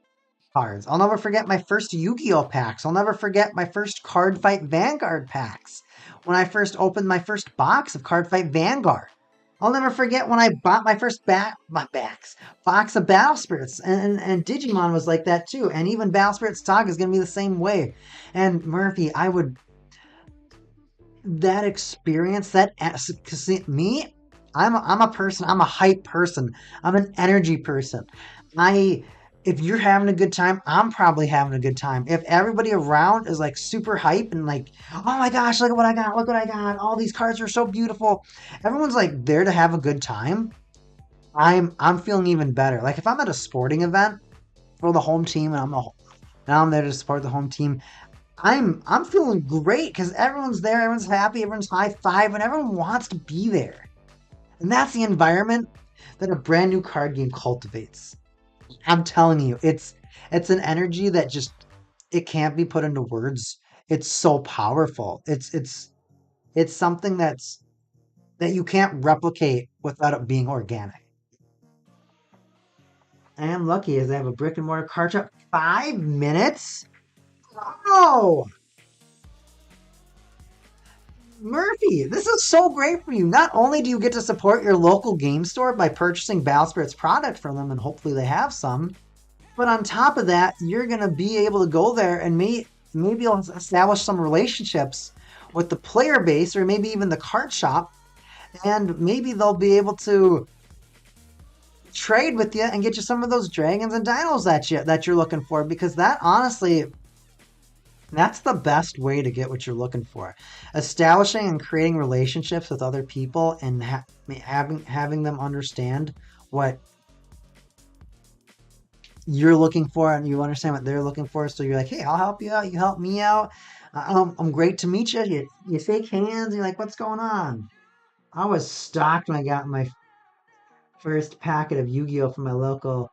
cards. I'll never forget my first Yu-Gi-Oh packs. I'll never forget my first Card Fight Vanguard packs. When I first opened my first box of Card Fight Vanguard. I'll never forget when I bought my first box of Battle Spirits. And Digimon was like that too. And even Battle Spirits Saga is going to be the same way. And Murphy, that experience, because me, I'm a person, I'm a hype person, I'm an energy person. I If you're having a good time, I'm probably having a good time. If everybody around is like super hype and like, oh my gosh, look at what I got, look what I got, all these cards are so beautiful. Everyone's like there to have a good time. I'm feeling even better. Like if I'm at a sporting event for the home team and I'm there to support the home team, I'm feeling great because everyone's there, everyone's happy, everyone's high five, and everyone wants to be there. And that's the environment that a brand new card game cultivates. I'm telling you, it's an energy that just it can't be put into words. It's so powerful. It's something that you can't replicate without it being organic. I am lucky as I have a brick and mortar card shop. 5 minutes? Oh, Murphy, this is so great for you. Not only do you get to support your local game store by purchasing Battle Spirit's product from them, and hopefully they have some, but on top of that, you're going to be able to go there and maybe you'll establish some relationships with the player base or maybe even the card shop, and maybe they'll be able to trade with you and get you some of those dragons and dinos that you're looking for, because that honestly, that's the best way to get what you're looking for. Establishing and creating relationships with other people and having them understand what you're looking for and you understand what they're looking for. So you're like, hey, I'll help you out. You help me out. I'm great to meet you. You shake hands. You're like, what's going on? I was shocked when I got my first packet of Yu-Gi-Oh from my local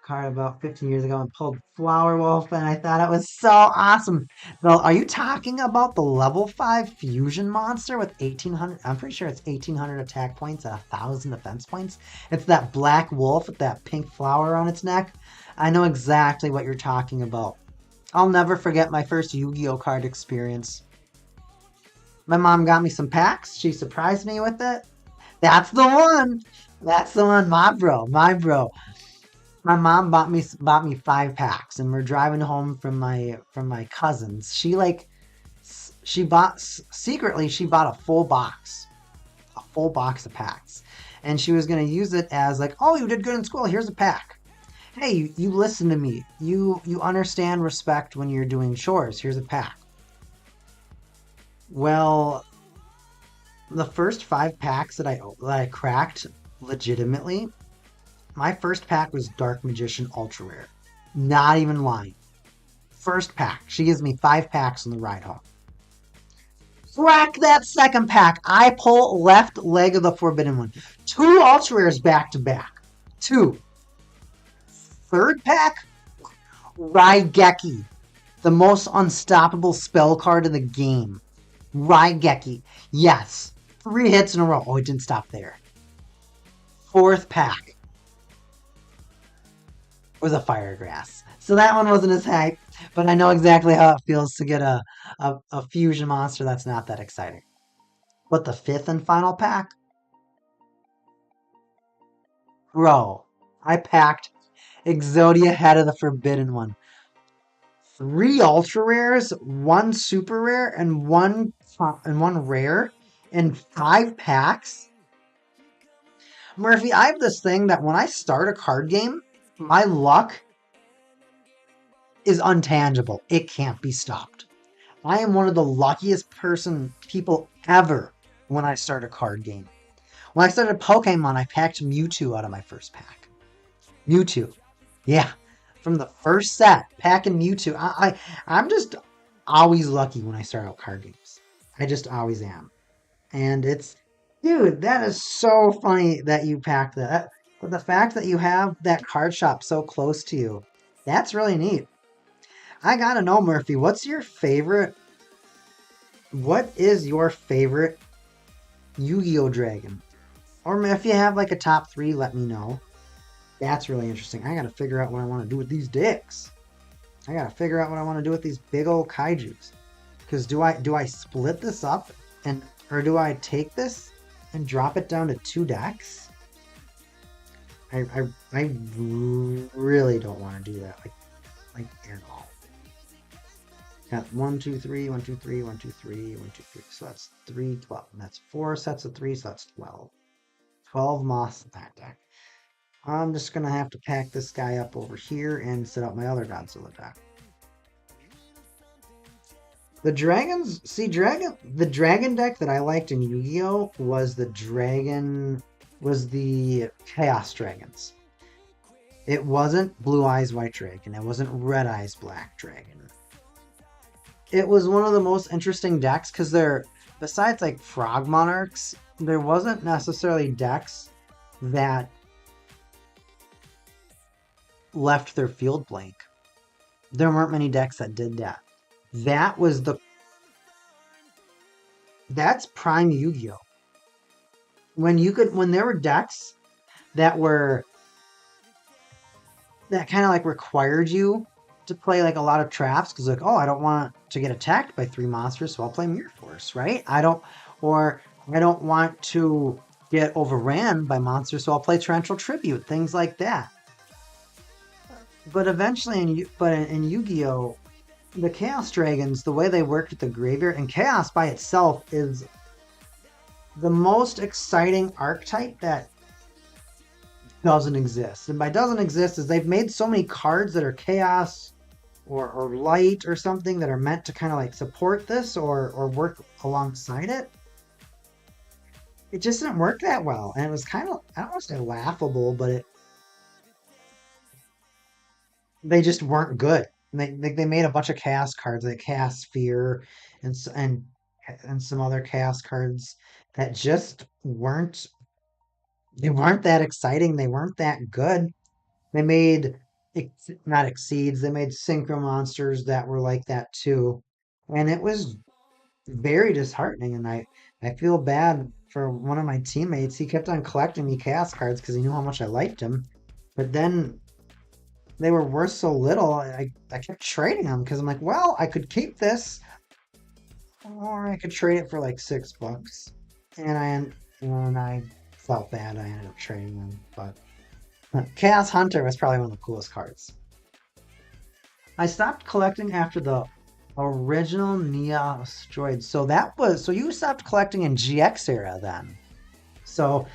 card about 15 years ago and pulled Flower Wolf, and I thought it was so awesome. Now, are you talking about the level 5 fusion monster with 1800? I'm pretty sure it's 1800 attack points and 1000 defense points. It's that black wolf with that pink flower on its neck. I know exactly what you're talking about. I'll never forget my first Yu-Gi-Oh card experience. My mom got me some packs. She surprised me with it. That's the one. That's the one, my bro, my bro. My mom bought me 5 packs, and we're driving home from my cousins. She bought a full box of packs, and she was gonna use it as like, oh, you did good in school. Here's a pack. Hey, you listen to me. You understand respect when you're doing chores. Here's a pack. Well, the first 5 packs that I cracked legitimately, my first pack was Dark Magician Ultra Rare. Not even lying. First pack. She gives me 5 packs on the ride home. Crack that second pack. I pull left leg of the Forbidden One. 2 Ultra Rares back to back. 2. Third pack, Raigeki. The most unstoppable spell card in the game. Raigeki. Yes. 3 hits in a row. Oh, it didn't stop there. Fourth pack was a Fire Grass. So that one wasn't as hype, but I know exactly how it feels to get a fusion monster that's not that exciting. But the 5th and final pack? Bro, I packed Exodia Head of the Forbidden One. 3 ultra rares, 1 super rare, and one rare in 5 packs. Murphy, I have this thing that when I start a card game, my luck is untangible. It can't be stopped. I am one of the luckiest people ever when I start a card game. When I started Pokemon, I packed Mewtwo out of my first pack. Mewtwo. Yeah. From the first set, packing Mewtwo. I'm just always lucky when I start out card games. I just always am. And dude, that is so funny that you packed that. But the fact that you have that card shop so close to you, that's really neat. I gotta know, Murphy, what is your favorite Yu-Gi-Oh dragon? Or if you have like a top 3, let me know. That's really interesting. I gotta figure out what I want to do with these decks. I gotta figure out what I want to do with these big old kaijus. Because do I split this up or do I take this and drop it down to 2 decks? I really don't want to do that like at all. Got 1, 2, 3, 1, 2, 3, 1, 2, 3, 1, 2, 3. So that's 3, 12. And that's 4 sets of 3, so that's 12. 12 moths in that deck. I'm just going to have to pack this guy up over here and set up my other Godzilla deck. The dragons, see, the dragon deck that I liked in Yu-Gi-Oh! Was the Chaos Dragons. It wasn't Blue Eyes White Dragon. It wasn't Red Eyes Black Dragon. It was one of the most interesting decks because besides like Frog Monarchs, there wasn't necessarily decks that left their field blank. There weren't many decks that did that. That's prime Yu-Gi-Oh! When there were decks that kind of like required you to play like a lot of traps because like, oh, I don't want to get attacked by 3 monsters, so I'll play Mirror Force, right? I don't want to get overran by monsters, so I'll play Torrential Tribute, things like that. But eventually in Yu-Gi-Oh! The Chaos Dragons, the way they worked with the graveyard, and Chaos by itself is the most exciting archetype that doesn't exist. And by doesn't exist is they've made so many cards that are Chaos or light or something that are meant to kind of like support this or work alongside it. It just didn't work that well. And it was kind of, I don't want to say laughable, but they just weren't good. They made a bunch of Chaos cards like Chaos Sphere and some other Chaos cards that just weren't that exciting. They weren't that good. They made not Exceeds. They made Synchro Monsters that were like that too, and it was very disheartening. And I feel bad for one of my teammates. He kept on collecting me Chaos cards because he knew how much I liked him, but then they were worth so little. I kept trading them because I'm like, well, I could keep this, or I could trade it for like $6. And I felt bad. I ended up trading them, but Chaos Hunter was probably one of the coolest cards. I stopped collecting after the original Neostroid. So you stopped collecting in GX era then. So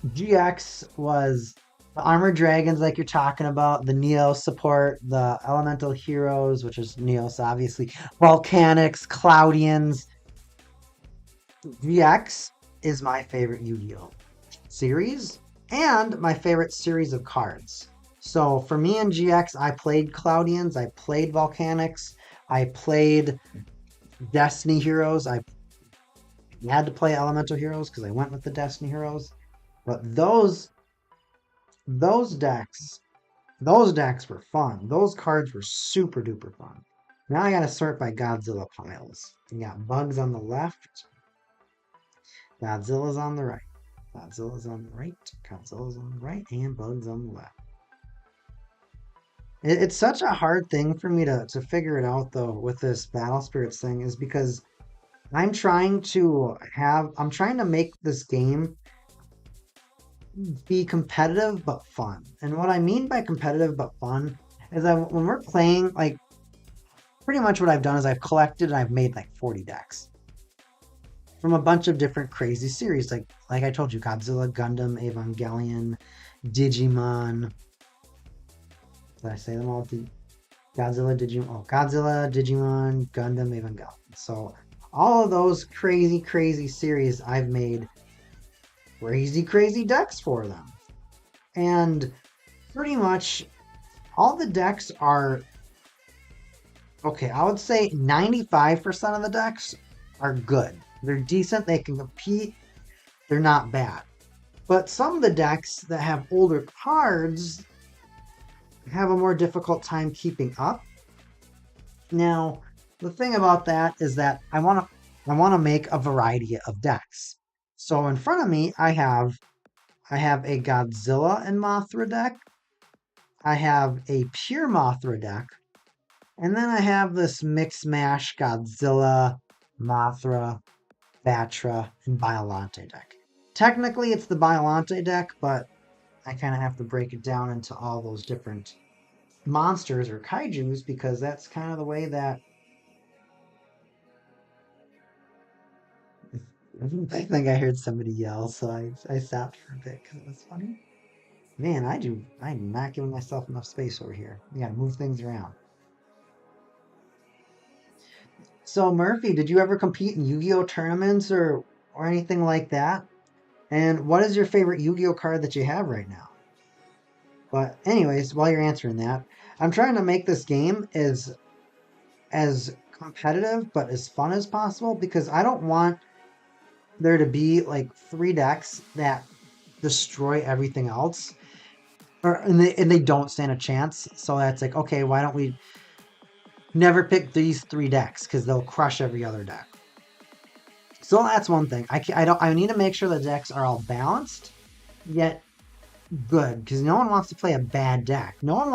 GX was the Armored Dragons like you're talking about, the Neos support, the Elemental Heroes, which is Neos obviously, Volcanics, Cloudians. GX is my favorite Yu-Gi-Oh! Series and my favorite series of cards. So for me in GX, I played Cloudians, I played Volcanics, I played Destiny Heroes. I had to play Elemental Heroes because I went with the Destiny Heroes. But those decks were fun. Those cards were super duper fun. Now I gotta sort by Godzilla piles. You got Bugs on the left, Godzilla's on the right. Godzilla's on the right, Godzilla's on the right, and Bugs on the left. It's such a hard thing for me to figure it out though with this Battle Spirits thing is because I'm trying to make this game be competitive but fun. And what I mean by competitive but fun is that when we're playing, like, pretty much what I've done is I've collected and I've made like 40 decks from a bunch of different crazy series, like I told you, Godzilla, Gundam, Evangelion, Digimon. Did I say them all? Godzilla, Digimon, Gundam, Evangelion. So all of those crazy series, I've made crazy decks for them. And pretty much all the decks are, okay, I would say 95% of the decks are good. They're decent, they can compete, they're not bad. But some of the decks that have older cards have a more difficult time keeping up. Now, the thing about that is that I want to make a variety of decks. So in front of me, I have a Godzilla and Mothra deck. I have a pure Mothra deck. And then I have this mix mash Godzilla, Mothra, Batra, and Biolante deck. Technically, it's the Biolante deck, but I kind of have to break it down into all those different monsters or kaijus because that's kind of the way that I think I heard somebody yell, so I stopped for a bit because it was funny. Man, I'm not giving myself enough space over here. We gotta move things around. So Murphy, did you ever compete in Yu-Gi-Oh tournaments or anything like that? And what is your favorite Yu-Gi-Oh card that you have right now? But anyways, while you're answering that, I'm trying to make this game as competitive but as fun as possible because I don't want there to be like 3 decks that destroy everything else. And they don't stand a chance. So that's like, okay, why don't we never pick these 3 decks because they'll crush every other deck. So that's one thing. I need to make sure the decks are all balanced yet good because no one wants to play a bad deck. Nobody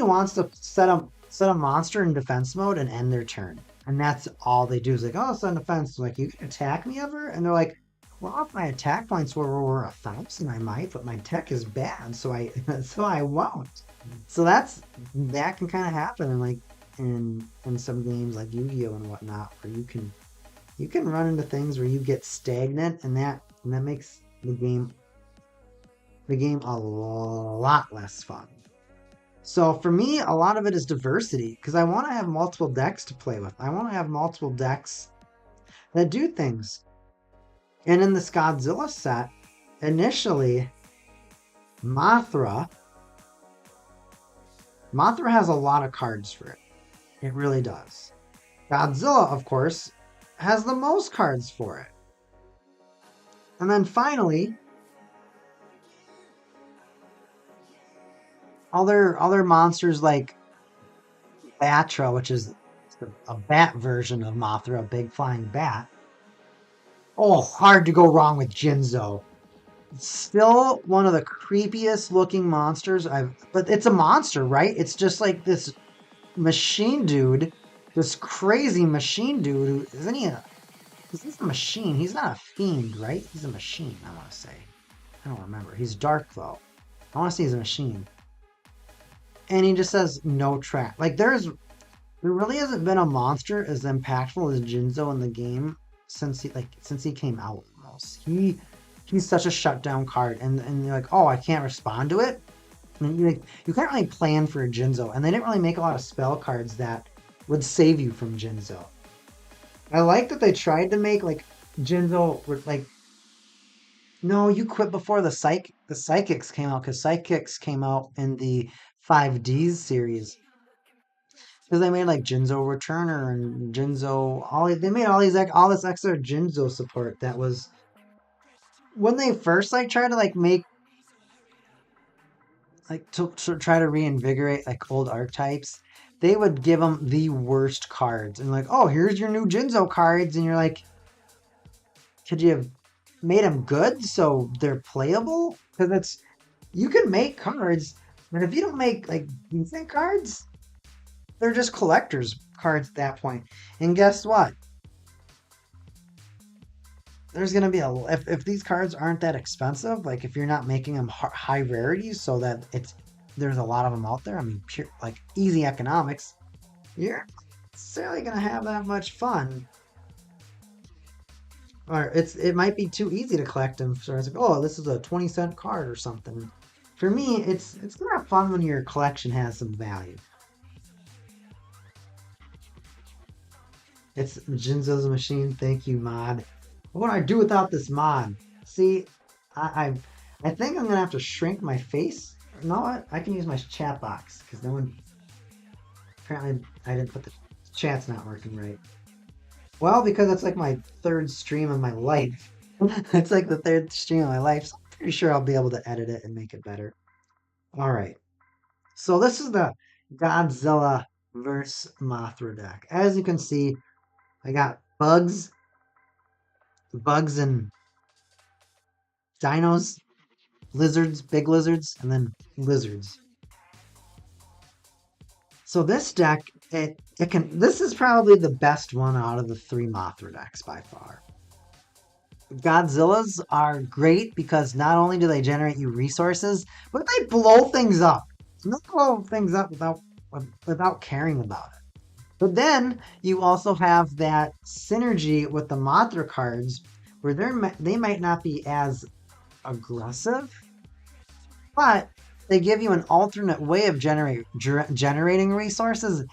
wants to set a monster in defense mode and end their turn. And that's all they do is like, oh, it's on defense. Like, you can attack me ever? And they're like, well, if my attack points were over 1,000, I might, but my tech is bad, so I won't. So that can kind of happen in some games like Yu-Gi-Oh and whatnot, where you can run into things where you get stagnant, and that makes the game a lot less fun. So for me, a lot of it is diversity because I want to have multiple decks to play with. I want to have multiple decks that do things. And in this Godzilla set, initially, Mothra has a lot of cards for it. It really does. Godzilla, of course, has the most cards for it. And then finally, other monsters like Batra, which is a bat version of Mothra, a big flying bat. Oh, hard to go wrong with Jinzo. Still one of the creepiest looking monsters but it's a monster, right? It's just like this machine dude, this crazy machine dude who isn't he he's a machine. He's not a fiend, right? He's a machine, I want to say. I don't remember. He's dark though. I want to say he's a machine. And he just says no track. Like there really hasn't been a monster as impactful as Jinzo in the game since he came out almost. He's such a shutdown card, and you're like, oh, I can't respond to it. And you can't really plan for a Jinzo, and they didn't really make a lot of spell cards that would save you from Jinzo. I like that they tried to make like Jinzo like, no, you quit before the psychics came out because psychics came out in the 5Ds series. Because they made like Jinzo Returner and Jinzo they made all this extra Jinzo support that was when they first like tried to like make like to try to reinvigorate like old archetypes, they would give them the worst cards and like, oh, here's your new Jinzo cards, and you're like, could you have made them good so they're playable? Because you can make cards, but if you don't make like decent cards, they're just collector's cards at that point. And guess what? There's going to be if these cards aren't that expensive, like if you're not making them high rarities so that there's a lot of them out there, I mean, pure like easy economics, you're not necessarily going to have that much fun. Or it might be too easy to collect them. So it's like, oh, this is a 20-cent card or something. For me, it's not fun when your collection has some value. It's Jinzo's machine. Thank you, mod. What do I do without this mod? See, I think I'm gonna have to shrink my face. You know what? I can use my chat box because no one. Apparently, I didn't put the chat's not working right. Well, because it's like my third stream of my life. It's like the third stream of my life. So I'm pretty sure I'll be able to edit it and make it better. All right. So this is the Godzilla vs. Mothra deck. As you can see, I got bugs and dinos, lizards, big lizards, and then lizards. So this deck, this is probably the best one out of the 3 Mothra decks by far. Godzillas are great because not only do they generate you resources, but they blow things up. They blow things up without caring about it. But then you also have that synergy with the Mothra cards where they might not be as aggressive, but they give you an alternate way of generating resources.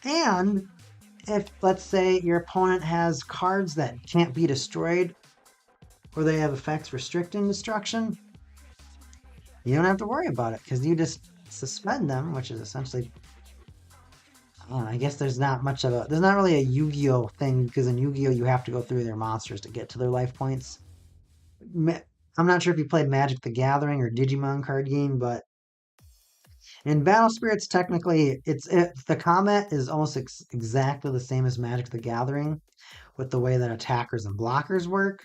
And if, let's say, your opponent has cards that can't be destroyed or they have effects restricting destruction, you don't have to worry about it because you just suspend them, which is essentially, I guess there's not really a Yu-Gi-Oh thing because in Yu-Gi-Oh you have to go through their monsters to get to their life points. I'm not sure if you played Magic the Gathering or Digimon card game, but in Battle Spirits, technically, the combat is almost exactly the same as Magic the Gathering with the way that attackers and blockers work.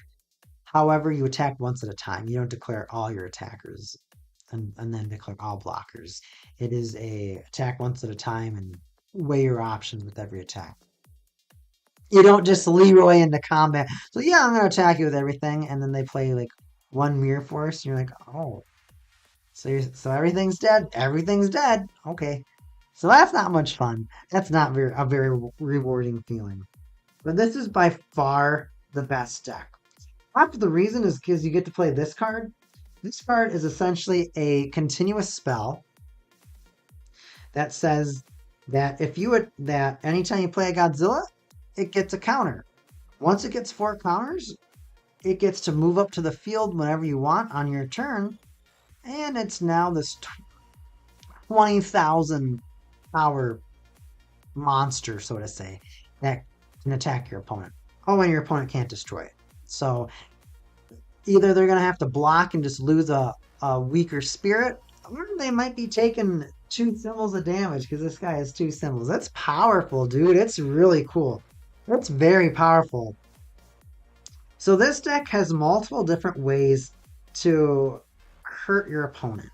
However, you attack once at a time. You don't declare all your attackers and then declare all blockers. It is a attack once at a time and weigh your options with every attack. You don't just Leroy into combat. So yeah, I'm going to attack you with everything, and then they play like one Mirror Force, and you're like, oh. So everything's dead? Everything's dead. Okay. So that's not much fun. That's not a very rewarding feeling. But this is by far the best deck. Half of the reason is because you get to play this card. This card is essentially a continuous spell that says that that anytime you play a Godzilla, it gets a counter. Once it gets 4 counters, it gets to move up to the field whenever you want on your turn. And it's now this 20,000 power monster, so to say, that can attack your opponent. Oh, and your opponent can't destroy it. So either they're going to have to block and just lose a weaker spirit, or they might be taking 2 symbols of damage because this guy has 2 symbols. That's powerful, dude. It's really cool. That's very powerful. So this deck has multiple different ways to hurt your opponent.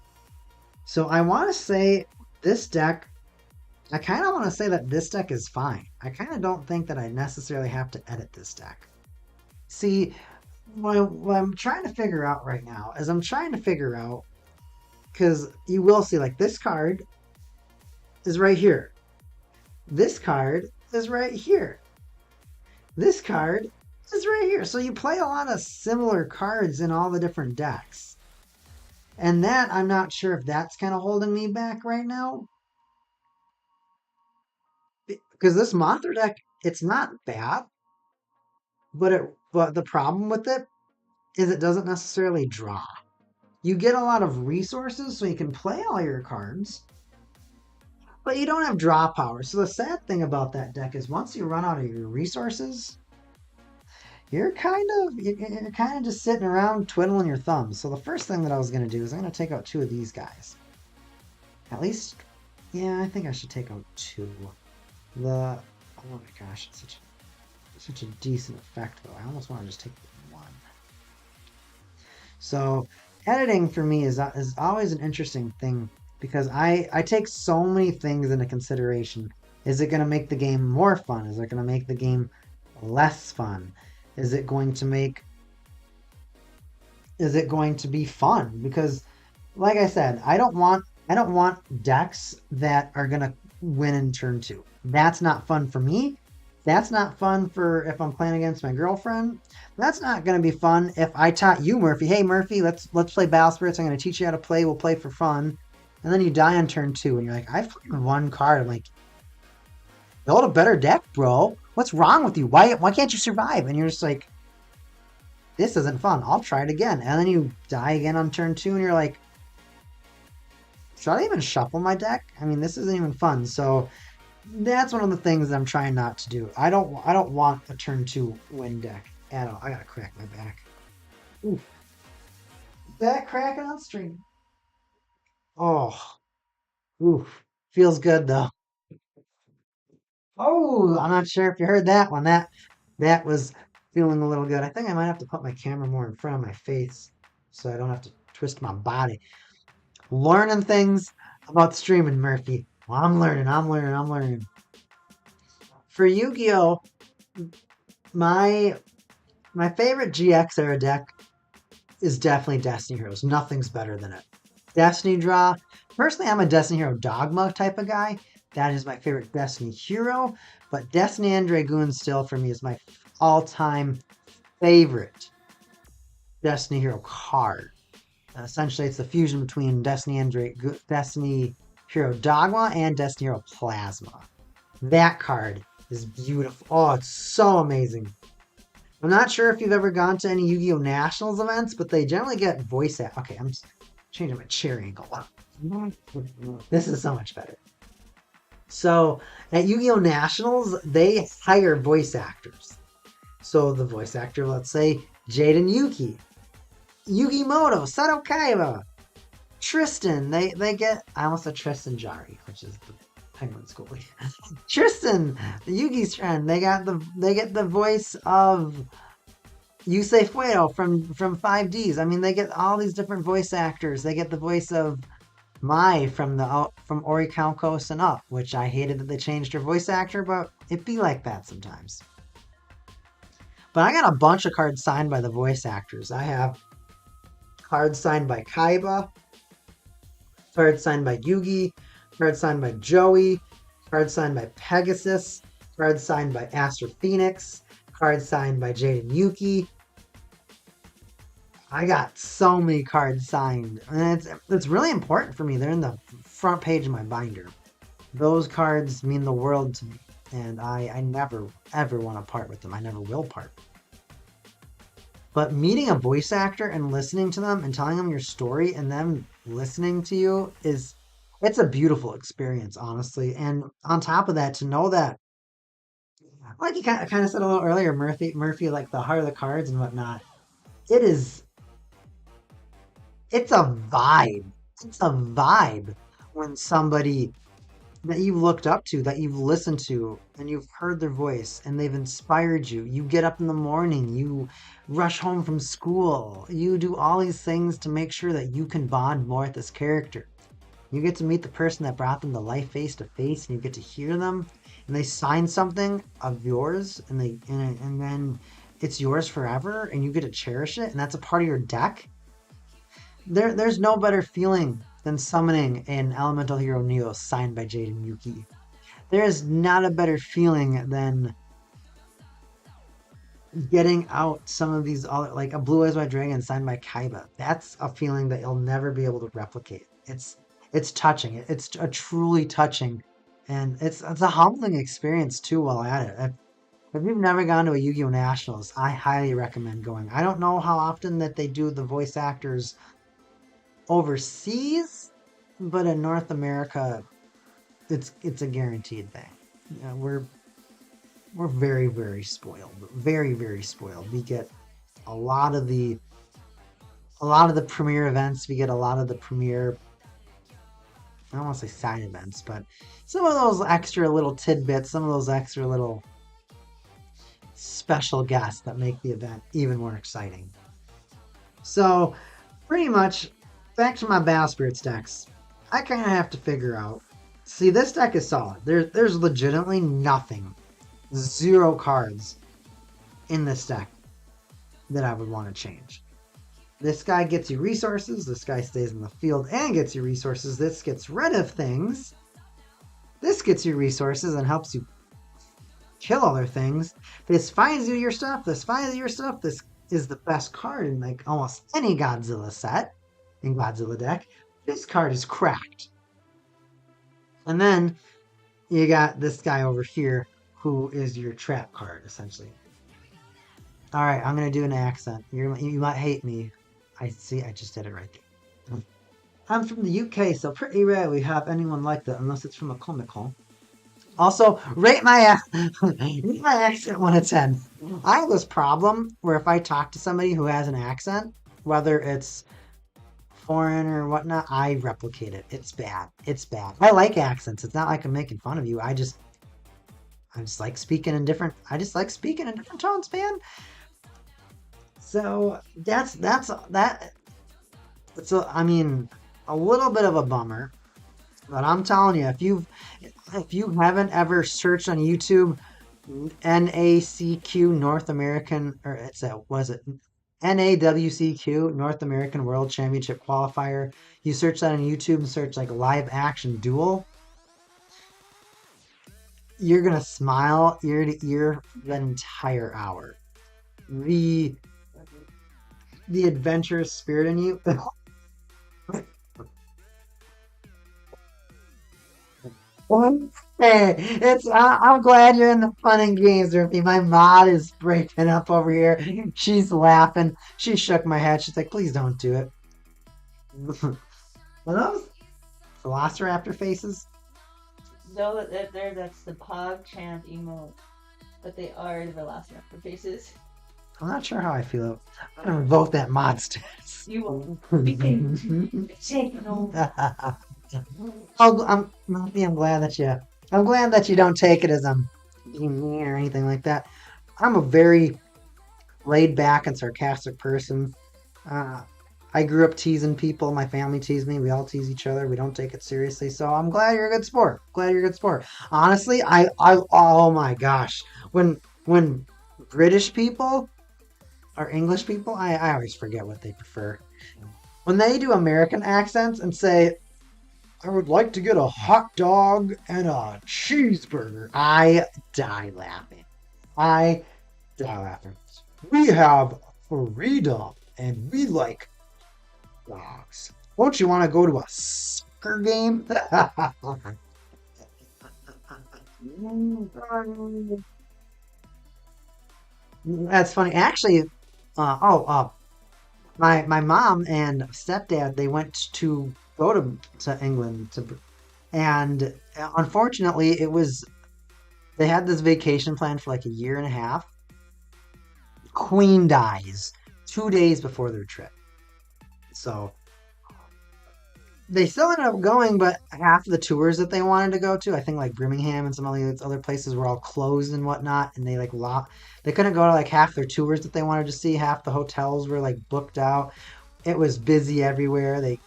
So I want to say this deck, I kind of want to say that this deck is fine. I kind of don't think that I necessarily have to edit this deck. See, what I'm trying to figure out right now is because you will see like this card is right here. This card is right here. This card is right here. So you play a lot of similar cards in all the different decks. And that, I'm not sure if that's kind of holding me back right now. Because this Mothra deck, it's not bad. But the problem with it is it doesn't necessarily draw. You get a lot of resources so you can play all your cards. But you don't have draw power. So the sad thing about that deck is once you run out of your resources, you're kind of just sitting around twiddling your thumbs. So the first thing that I was going to do is I'm going to take out 2 of these guys. At least, yeah, I think I should take out 2. Oh my gosh, it's such a decent effect though. I almost want to just take 1. So editing for me is always an interesting thing because I take so many things into consideration. Is it going to make the game more fun? Is it going to make the game less fun? Is it going to be fun? Because like I said, I don't want decks that are going to win in turn 2. That's not fun for me. That's not fun for if I'm playing against my girlfriend. That's not going to be fun if I taught you, Murphy. Hey, Murphy, let's play Battle Spirits. I'm going to teach you how to play. We'll play for fun. And then you die on turn 2 and you're like, I've played 1 card. I'm like, build a better deck, bro. What's wrong with you? Why can't you survive? And you're just like, this isn't fun. I'll try it again. And then you die again on turn 2 and you're like, should I even shuffle my deck? I mean, this isn't even fun. So that's one of the things that I'm trying not to do. I don't want a turn 2 win deck at all. I gotta crack my back. Oof. Back cracking on stream. Oh. Oof. Feels good though. Oh, I'm not sure if you heard that one. That was feeling a little good. I think I might have to put my camera more in front of my face so I don't have to twist my body. Learning things about streaming, Murphy. Well, I'm learning. For Yu-Gi-Oh, my favorite GX era deck is definitely Destiny Heroes. Nothing's better than it. Destiny draw. Personally, I'm a Destiny Hero Dogma type of guy. That is my favorite Destiny hero, but Destiny and Dragoon still for me is my all-time favorite Destiny hero card. Essentially, it's the fusion between Destiny and Destiny hero Dogma and Destiny hero Plasma. That card is beautiful. Oh, it's so amazing. I'm not sure if you've ever gone to any Yu-Gi-Oh! Nationals events, but they generally get voice act. Okay, I'm changing my chair angle. This is so much better. So at Yu-Gi-Oh! Nationals, they hire voice actors. So the voice actor, let's say Jaden Yuki, Yugi Moto, Sato Kaiba, Tristan, they get, I almost said Tristan Jari, which is the Penguin School. Tristan, Yugi's friend, they get the voice of Yusei Fuedo from 5Ds. I mean, they get all these different voice actors. They get the voice of Mai from Ori Calcos and up, which I hated that they changed her voice actor, but it be like that sometimes. But I got a bunch of cards signed by the voice actors. I have cards signed by Kaiba, cards signed by Yugi, cards signed by Joey, cards signed by Pegasus, cards signed by Astro Phoenix, cards signed by Jaden Yuki. I got so many cards signed, and it's really important for me. They're in the front page of my binder. Those cards mean the world to me, and I never ever want to part with them. I never will part. But meeting a voice actor and listening to them and telling them your story and them listening to you it's a beautiful experience, honestly. And on top of that, to know that, like you kind of said a little earlier, Murphy, like the heart of the cards and whatnot. It's a vibe. It's a vibe when somebody that you've looked up to, that you've listened to, and you've heard their voice, and they've inspired you. You get up in the morning, you rush home from school, you do all these things to make sure that you can bond more with this character. You get to meet the person that brought them to life face to face, and you get to hear them, and they sign something of yours, and then it's yours forever, and you get to cherish it, and that's a part of your deck. There's no better feeling than summoning an Elemental Hero Neo signed by Jaden Yuki. There is not a better feeling than getting out some of these, like a Blue Eyes White Dragon signed by Kaiba. That's a feeling that you'll never be able to replicate. It's touching. It's a truly touching, and it's a humbling experience too while at it. If you've never gone to a Yu-Gi-Oh! Nationals, I highly recommend going. I don't know how often that they do the voice actors overseas, but in North America, it's a guaranteed thing. We're very very spoiled, very spoiled. We get a lot of the premier events. We get a lot of the premier. I don't want to say side events, but some of those extra little tidbits, some of those extra little special guests that make the event even more exciting. So, pretty much, back to my Battle Spirits decks. I kind of have to figure out. See, this deck is solid. There's legitimately nothing, 0 cards in this deck that I would want to change. This guy gets you resources. This guy stays in the field and gets you resources. This gets rid of things. This gets you resources and helps you kill other things. This finds you your stuff. This finds you your stuff. This is the best card in like almost any Godzilla set, in Godzilla deck. This card is cracked. And then you got this guy over here who is your trap card, essentially. Alright, I'm going to do an accent. You might hate me. I see, I just did it right there. I'm from the UK, so pretty rarely have anyone like that unless it's from a comic con. Also, rate my accent 1 to 10. I have this problem where if I talk to somebody who has an accent, whether it's foreign or whatnot, I replicate it. It's bad. It's bad. I like accents. It's not like I'm making fun of you. I just like speaking in different. I just like speaking in different tones, man. So that's that. So I mean, a little bit of a bummer, but I'm telling you, if you haven't ever searched on YouTube, NACQ North American, or was it NAWCQ North American World Championship Qualifier? You search that on YouTube and search like live action duel. you're gonna smile ear to ear the entire hour. The the adventurous spirit in you. Hey, I'm glad you're in the fun and games with me. My mod is breaking up over here. She's laughing. She shook my head. She's like, please don't do it. Are those Velociraptor faces? No, that's the Pog Champ emote. But they are the Velociraptor faces. I'm not sure how I feel. I'm gonna revoke that mod status. You will be taken over. I'm glad that you don't take it as I'm being mean or anything like that. I'm a very laid back and sarcastic person. Uh, I grew up teasing people. My family teased me. We all tease each other. We don't take it seriously. So I'm glad you're a good sport. Glad you're a good sport. Honestly, oh my gosh, when British people or English people, I always forget what they prefer. When they do American accents and say, I would like to get a hot dog and a cheeseburger, I die laughing. I die laughing. We have freedom and we like dogs. Don't you want to go to a soccer game? That's funny. Actually, my mom and stepdad they went to go to England and unfortunately they had this vacation planned for like a year and a half. Queen dies 2 days before their trip, so they still ended up going, but half the tours that they wanted to go to, I think like Birmingham and some of these other places were all closed and whatnot, and they couldn't go to like half their tours that they wanted to see. Half the hotels were like booked out. It was busy everywhere. They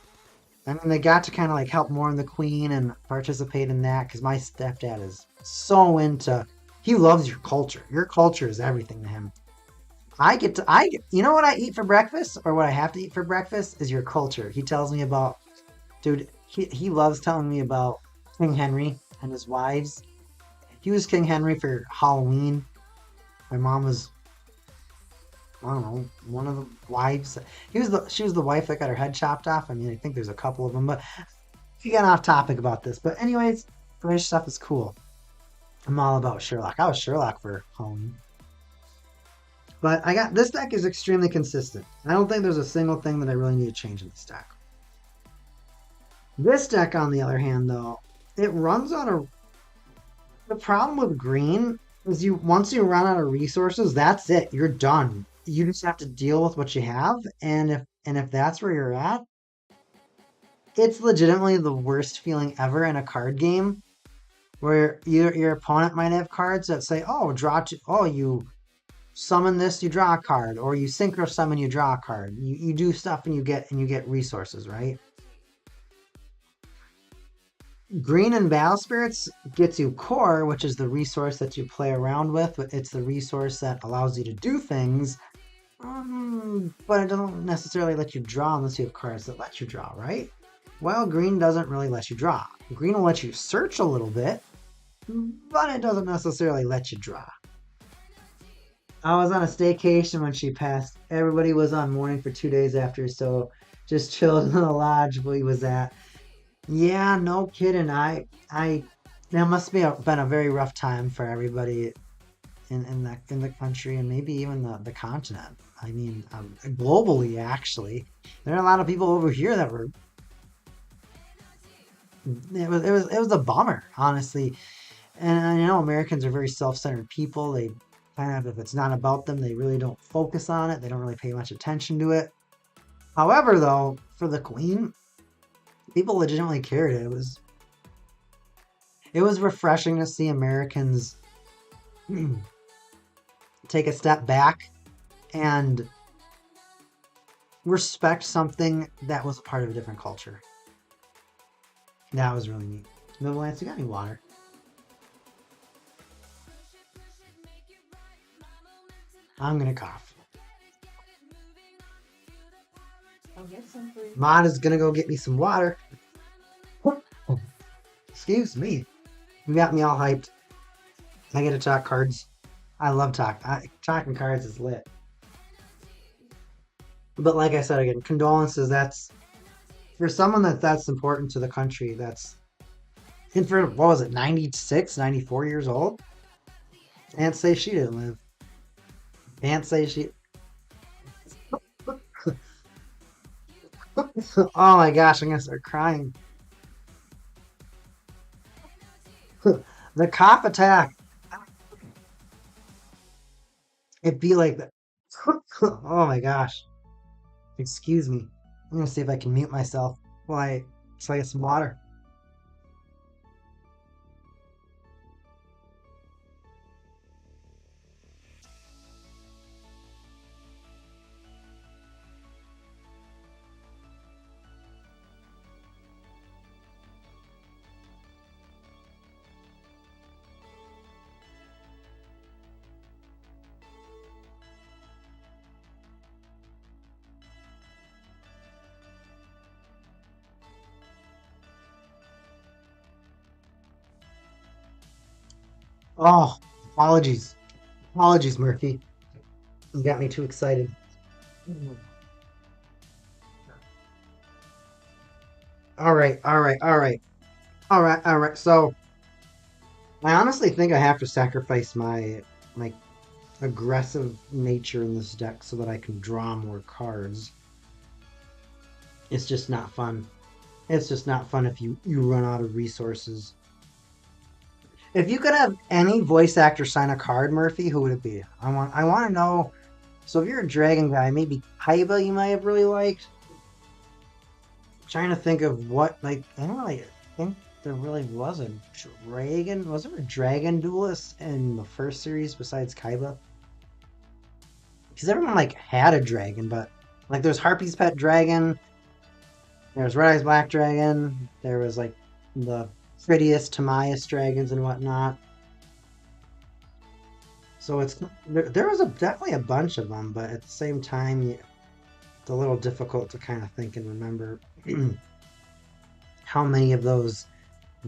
got to kind of like help mourn the queen and participate in that because my stepdad is so into. He loves your culture. Your culture is everything to him. You know what I eat for breakfast or what I have to eat for breakfast is your culture. He tells me about, dude, he loves telling me about King Henry and his wives. He was King Henry for Halloween. My mom was, I don't know, one of the wives. She was the wife that got her head chopped off. I mean, I think there's a couple of them, but we got off topic about this. But anyways, British stuff is cool. I'm all about Sherlock. I was Sherlock for Halloween. But this deck is extremely consistent. I don't think there's a single thing that I really need to change in this deck. This deck, on the other hand, though, it runs on the problem with green is once you run out of resources, that's it. You're done. You just have to deal with what you have, and if that's where you're at, it's legitimately the worst feeling ever in a card game where your opponent might have cards that say, "Oh, you summon this, you draw a card," or you synchro summon, you draw a card. You do stuff and you get resources, right? Green and Battle Spirits gets you core, which is the resource that you play around with. It's the resource that allows you to do things, but it doesn't necessarily let you draw unless you have cards that let you draw, right? Well, green doesn't really let you draw. Green will let you search a little bit, but it doesn't necessarily let you draw. I was on a staycation when she passed. Everybody was on mourning for 2 days after, so just chilled in the lodge we was at. Yeah, no kidding. That must be been a very rough time for everybody in the country and maybe even the continent. I mean, globally, actually, there are a lot of people over here that were. It was a bummer, honestly. And I know Americans are very self-centered people. They kind of, if it's not about them, they really don't focus on it. They don't really pay much attention to it. However, though, for the Queen, people legitimately cared. It was refreshing to see Americans take a step back and respect something that was a part of a different culture. That was really neat. No, Lance, you got any water? I'm gonna cough. I'll get some for you. Mod is gonna go get me some water. Excuse me. You got me all hyped. I get to talk cards. I love talking cards is lit. But like I said again, condolences. That's for someone that's important to the country. That's and for what was it, 96, 94 years old? Can't say she didn't live. Can't say she. Oh my gosh, I'm gonna start crying. The cough attack. It'd be like that. Oh my gosh. Excuse me. I'm gonna see if I can mute myself while I get some water. Oh, apologies. Apologies, Murphy. You got me too excited. All right, all right, all right, all right, all right. So I honestly think I have to sacrifice my aggressive nature in this deck so that I can draw more cards. It's just not fun. It's just not fun if you run out of resources. If you could have any voice actor sign a card, Murphy, who would it be? I want to know. So if you're a dragon guy, maybe Kaiba you might have really liked. Trying to think of what like I don't really think there really was a dragon. Was there a dragon duelist in the first series besides Kaiba? Because everyone like had a dragon, but like there's Harpy's pet dragon, there's Red Eyes Black Dragon, there was like the prettiest Timaeus dragons and whatnot. So there was definitely a bunch of them, but at the same time, it's a little difficult to kind of think and remember how many of those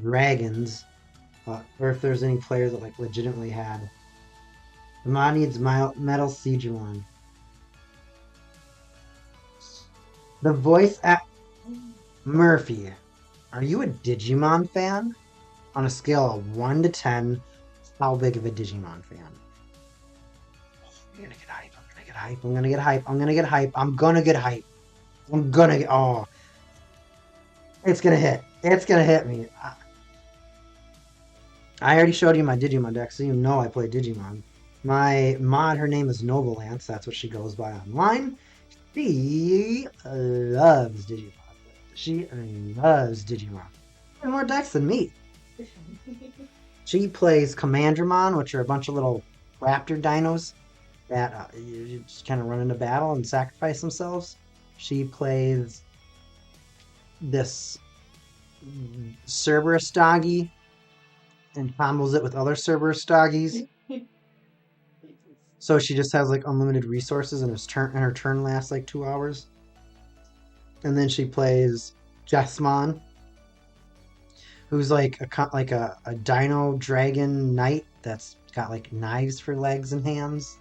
dragons, or if there's any players that like legitimately had. The mod needs Metal Siegemon. The voice at Murphy. Are you a Digimon fan? On a scale of 1 to 10, how big of a Digimon fan? I'm gonna get hype. I'm gonna get hype. I'm gonna get hype. I'm gonna get hype. I'm gonna get hype. I'm gonna get. Oh, it's gonna hit. It's gonna hit me. I already showed you my Digimon deck, so you know I play Digimon. My mod, her name is Novalance. That's what she goes by online. She loves Digimon. She loves Digimon. And more decks than me. She plays Commandramon, which are a bunch of little raptor dinos that you just kind of run into battle and sacrifice themselves. She plays this Cerberus doggy and combos it with other Cerberus doggies. So she just has like unlimited resources and her turn lasts like 2 hours. And then she plays Jessmon, who's like a dino dragon knight that's got like knives for legs and hands.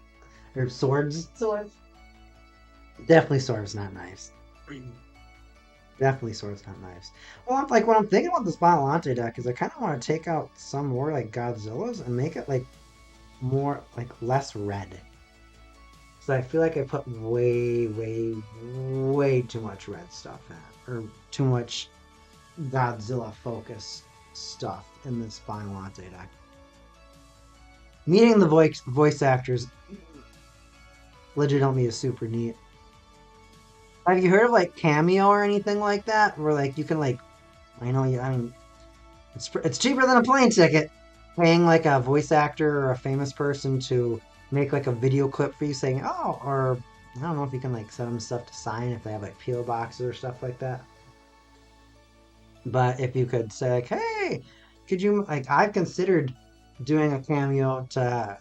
Or swords. Swords. Definitely swords, not knives. Definitely swords, not knives. Well, like what I'm thinking about this Biolante deck is I kind of want to take out some more like Godzillas and make it like more like less red. So I feel like I put way, way, way too much red stuff in, or too much Godzilla focus stuff in this Biolante deck. Meeting the voice actors legitimately is super neat. Have you heard of like Cameo or anything like that? Where like you can like, I know you. I mean, it's cheaper than a plane ticket. Paying like a voice actor or a famous person to make like a video clip for you saying, oh, or I don't know if you can like send them stuff to sign if they have like PO boxes or stuff like that. But if you could say like, hey, could you like I've considered doing a cameo to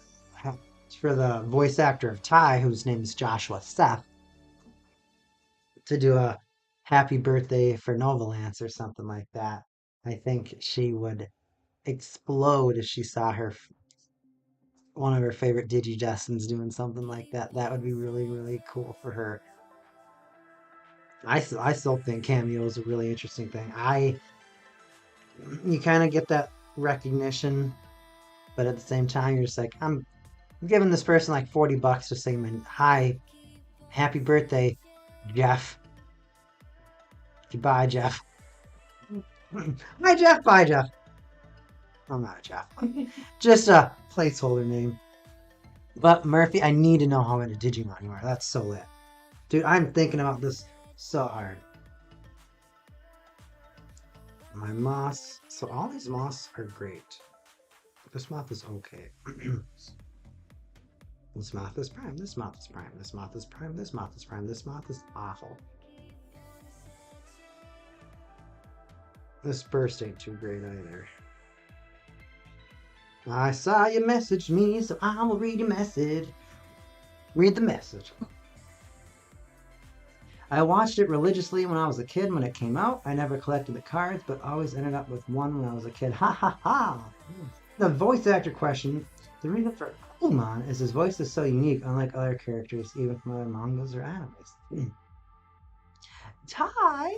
for the voice actor of Ty, whose name is Joshua Seth, to do a happy birthday for Novalance or something like that. I think she would explode if she saw her. one of her favorite Digidestins doing something like that. That would be really, really cool for her. I still think cameo is a really interesting thing. You kind of get that recognition, but at the same time, you're just like, I'm giving this person like $40 to say, hi, happy birthday, Jeff. Goodbye, Jeff. Hi, Jeff. Bye, Jeff. I'm not a Jeff. Just a placeholder name. But Murphy, I need to know how into Digimon you are. That's so lit. Dude, I'm thinking about this so hard. My moss. So all these moss are great. This moth is okay. This moth is prime. This moth is prime. This moth is prime. This moth is prime. This moth is awful. This burst ain't too great either. I saw you message me, so I will read your message. Read the message. I watched it religiously when I was a kid when it came out. I never collected the cards, but always ended up with one when I was a kid. Ha ha ha! The voice actor question. The reason for Agumon is his voice is so unique, unlike other characters, even from other mangas or animes. Ty!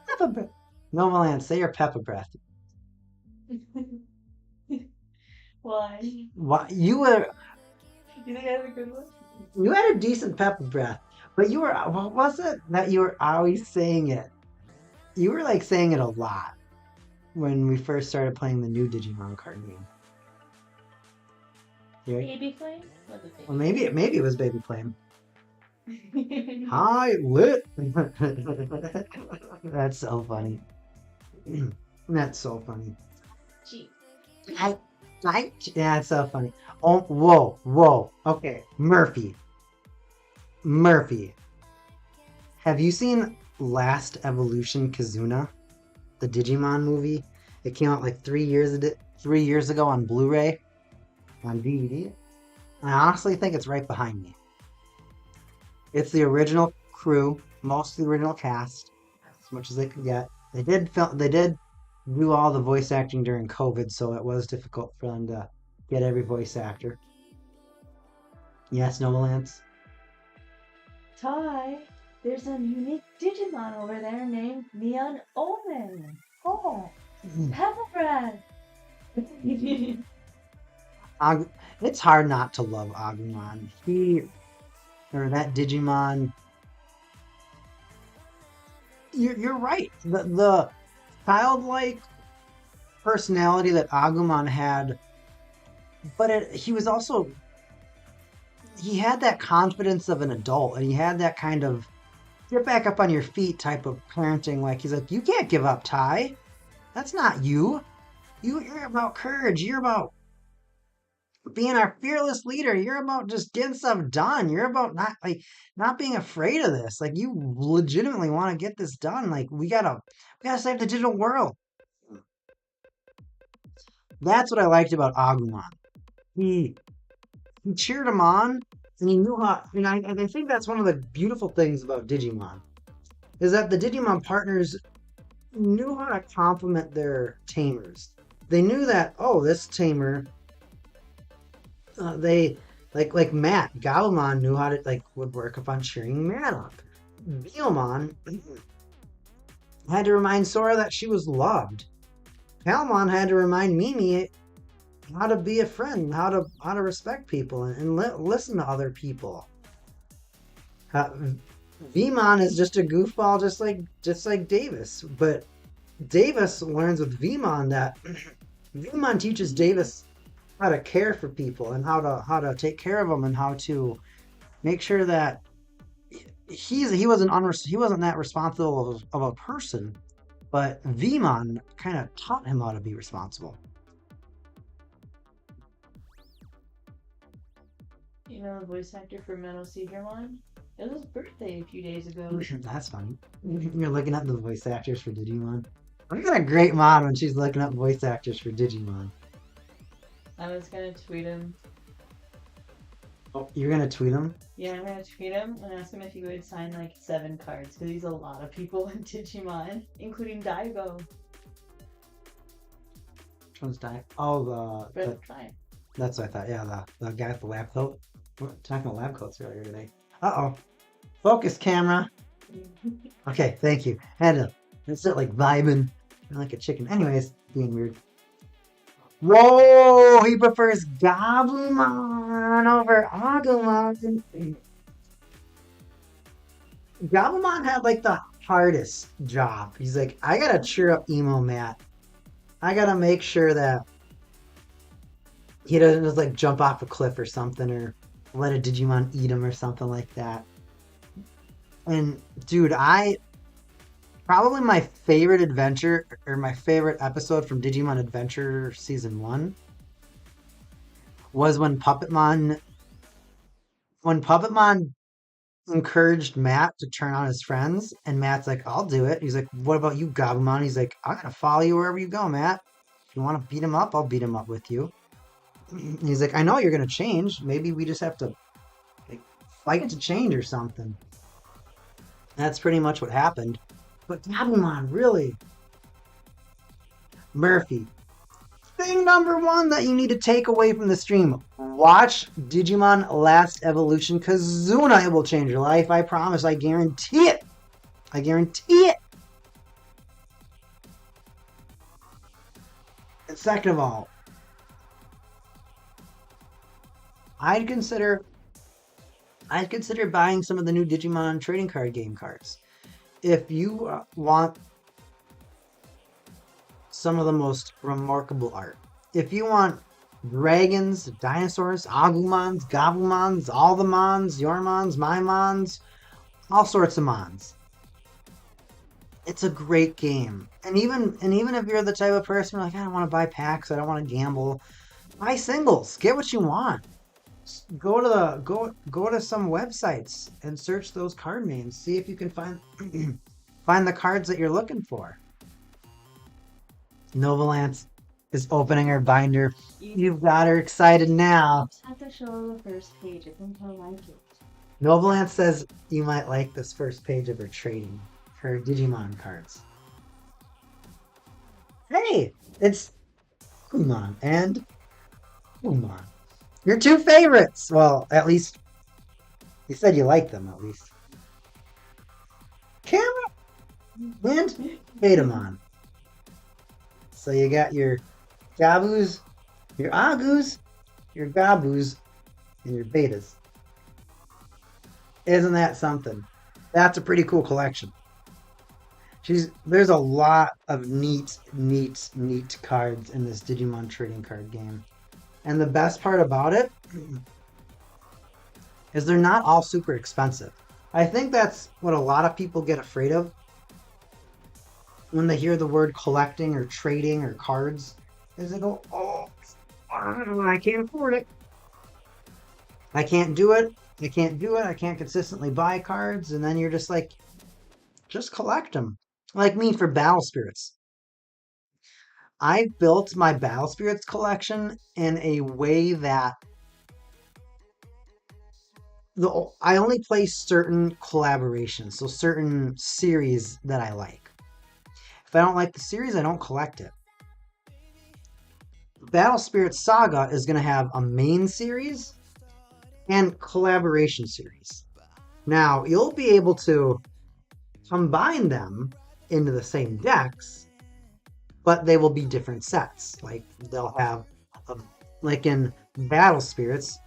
Peppa Breath. No, Milan, say your Peppa Breath. Why? Why? You think I have a good one? You had a decent Peppa Breath, but you were, what was it that you were always saying it? You were like saying it a lot when we first started playing the new Digimon card game. Baby Flame? Well, maybe it was Baby Flame. Hi, lit. That's so funny. That's so funny. Gee. Yeah, it's so funny. Oh, whoa. Okay, Murphy. Have you seen Last Evolution Kizuna? The Digimon movie? It came out like 3 years ago on Blu-ray, on DVD. I honestly think it's right behind me. It's the original crew, most of the original cast, as much as they could get. They did do all the voice acting during COVID, so it was difficult for them to get every voice actor. Yes, Novalance? Ty, there's a unique Digimon over there named Neon Omen. Oh, Peppa Breath. It's hard not to love Agumon. That Digimon. You're right. The childlike personality that Agumon had, but he had that confidence of an adult, and he had that kind of get back up on your feet type of parenting. Like, he's like, you can't give up, Ty. That's not you. You're about courage. You're about being our fearless leader. You're about just getting stuff done. You're about not being afraid of this. Like, you legitimately want to get this done. Like, we gotta save the digital world. That's what I liked about Agumon. He cheered him on, and he knew how. And I think that's one of the beautiful things about Digimon, is that the Digimon partners knew how to compliment their tamers. They knew that, this tamer, they like Matt Gabumon knew how to would work upon cheering Matt up. Beelmon had to remind Sora that she was loved. Palmon had to remind Mimi how to be a friend, how to respect people and listen to other people. Vmon is just a goofball, just like Davis. But Davis learns with Vmon that Vmon teaches Davis how to care for people and how to take care of them and how to make sure that he wasn't that responsible of a person, but Vmon kind of taught him how to be responsible. You know the voice actor for Metal Seedramon? It was his birthday a few days ago. That's funny. You're looking up the voice actors for Digimon. I got a great mom when she's looking up voice actors for Digimon. I was gonna tweet him. Oh, you're gonna tweet him? Yeah, I'm gonna tweet him and ask him if he would sign like 7 cards, because he's a lot of people in Digimon, including Daigo. Which one's Daigo? Oh, Try. That's what I thought. Yeah, the guy with the lab coat. We're talking about lab coats earlier today. Uh-oh. Focus, camera. Okay, thank you. Had to start like vibing like a chicken. Anyways, being weird. Whoa! He prefers Gabumon over Agumon. Gabumon had like the hardest job. He's like, I gotta cheer up Emo Matt. I gotta make sure that he doesn't just like jump off a cliff or something, or let a Digimon eat him or something like that. And dude, probably my favorite adventure or my favorite episode from Digimon Adventure Season 1 was when Puppetmon encouraged Matt to turn on his friends, and Matt's like, I'll do it. He's like, what about you, Gabumon? He's like, I'm gonna follow you wherever you go, Matt. If you want to beat him up, I'll beat him up with you. And he's like, I know you're gonna change. Maybe we just have to like fight to change or something. That's pretty much what happened. But Gabumon, really? Murphy. Thing number one that you need to take away from the stream. Watch Digimon Last Evolution. Kazuna, it will change your life. I promise. I guarantee it. I guarantee it. And second of all, I'd consider buying some of the new Digimon trading card game cards. If you want some of the most remarkable art. If you want dragons, dinosaurs, Agumons, Gabumons, all the Mons, your Mons, my Mons, all sorts of Mons. It's a great game. And even if you're the type of person like, I don't want to buy packs, I don't want to gamble, buy singles. Get what you want. Go to some websites and search those card names. See if you can find the cards that you're looking for. Novalance is opening her binder. You've got her excited now. I have to show the first page. I think I'll like it. Novalance says you might like this first page of her trading, her Digimon cards. Hey, it's Kumon and Kumon. Your two favorites. Well, at least you said you like them, at least. Camera and Betamon. So you got your Gabus, your Agus, your Gabus, and your Betas. Isn't that something? That's a pretty cool collection. There's a lot of neat cards in this Digimon trading card game. And the best part about it is they're not all super expensive. I think that's what a lot of people get afraid of when they hear the word collecting or trading or cards, is they go, oh, I can't afford it. I can't do it. I can't do it. I can't consistently buy cards. And then you're just like, just collect them. Like me for Battle Spirits. I built my Battle Spirits collection in a way that I only play certain collaborations, so certain series that I like. If I don't like the series, I don't collect it. Battle Spirit Saga is going to have a main series and collaboration series. Now, you'll be able to combine them into the same decks, but they will be different sets. Like, they'll have, like in Battle Spirits,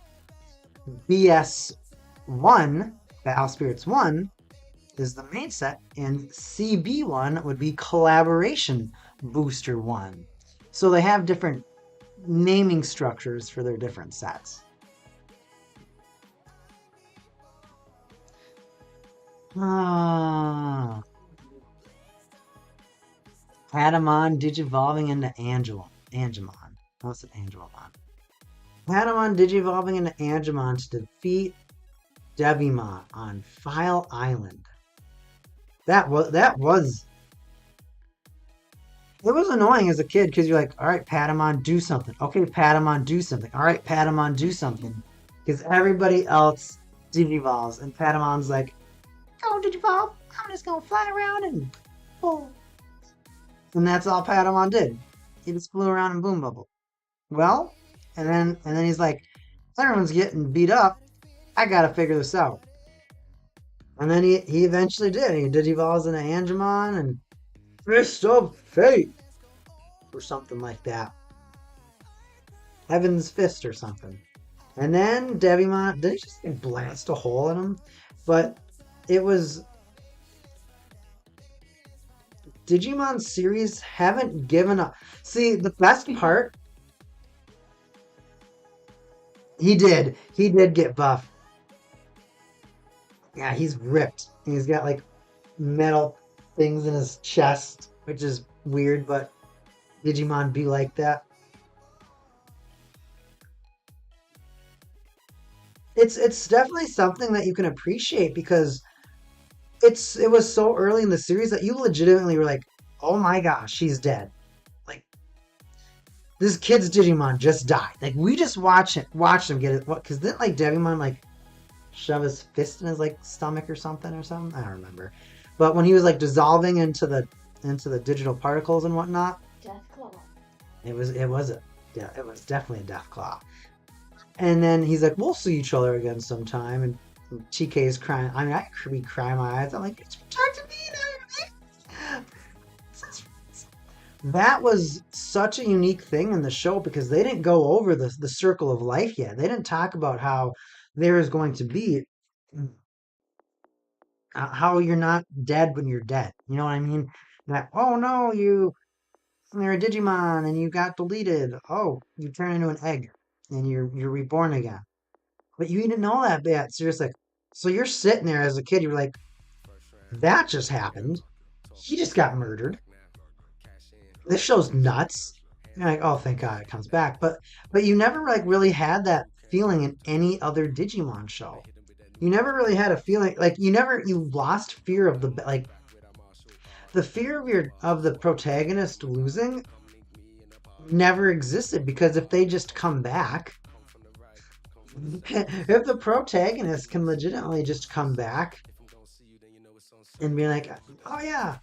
BS1, Battle Spirits 1, is the main set, and CB1 would be Collaboration Booster 1. So they have different naming structures for their different sets. Patamon digivolving into Angemon. What's it? Angemon. Patamon digivolving into Angemon to defeat Devimon on File Island. It was annoying as a kid because you're like, all right, Patamon, do something. Okay, Patamon, do something. All right, Patamon, do something. Because everybody else digivolves, and Patamon's like, go digivolve. I'm just gonna fly around and boom. And that's all Patamon did. He just flew around and boom bubble. Well, And then he's like, everyone's getting beat up. I gotta figure this out. And then he eventually did. He digivolves into Angemon and Fist of Fate or something like that. Heaven's Fist or something. And then Devimon, did he just blast a hole in him? But it was Digimon series haven't given up. See, the best part, he did. He did get buff. Yeah, he's ripped. He's got like metal things in his chest, which is weird, but Digimon be like that. It's definitely something that you can appreciate because it was so early in the series that you legitimately were like, oh my gosh, she's dead. Like this kid's Digimon just died. Like we just watched him get it. What? Because didn't like Devimon like shove his fist in his like stomach or something? I don't remember. But when he was like dissolving into the digital particles and whatnot, Deathclaw. it was it was definitely a death claw. And then he's like, we'll see each other again sometime. And TK is crying. I mean, I could be crying my eyes. I'm like, it's protecting me. That was such a unique thing in the show because they didn't go over the circle of life yet. They didn't talk about how there is going to be how you're not dead when you're dead. You know what I mean? That, oh no, you're a Digimon and you got deleted. Oh, you turn into an egg and you're reborn again. But you didn't know that bit. So you're just like, so you're sitting there as a kid. You're like, that just happened. He just got murdered. This show's nuts. You're like, oh, thank God it comes back. But you never like really had that feeling in any other Digimon show. You never really had a feeling like you lost fear of the fear of the protagonist losing never existed because if they just come back, if the protagonist can legitimately just come back and be like, oh yeah,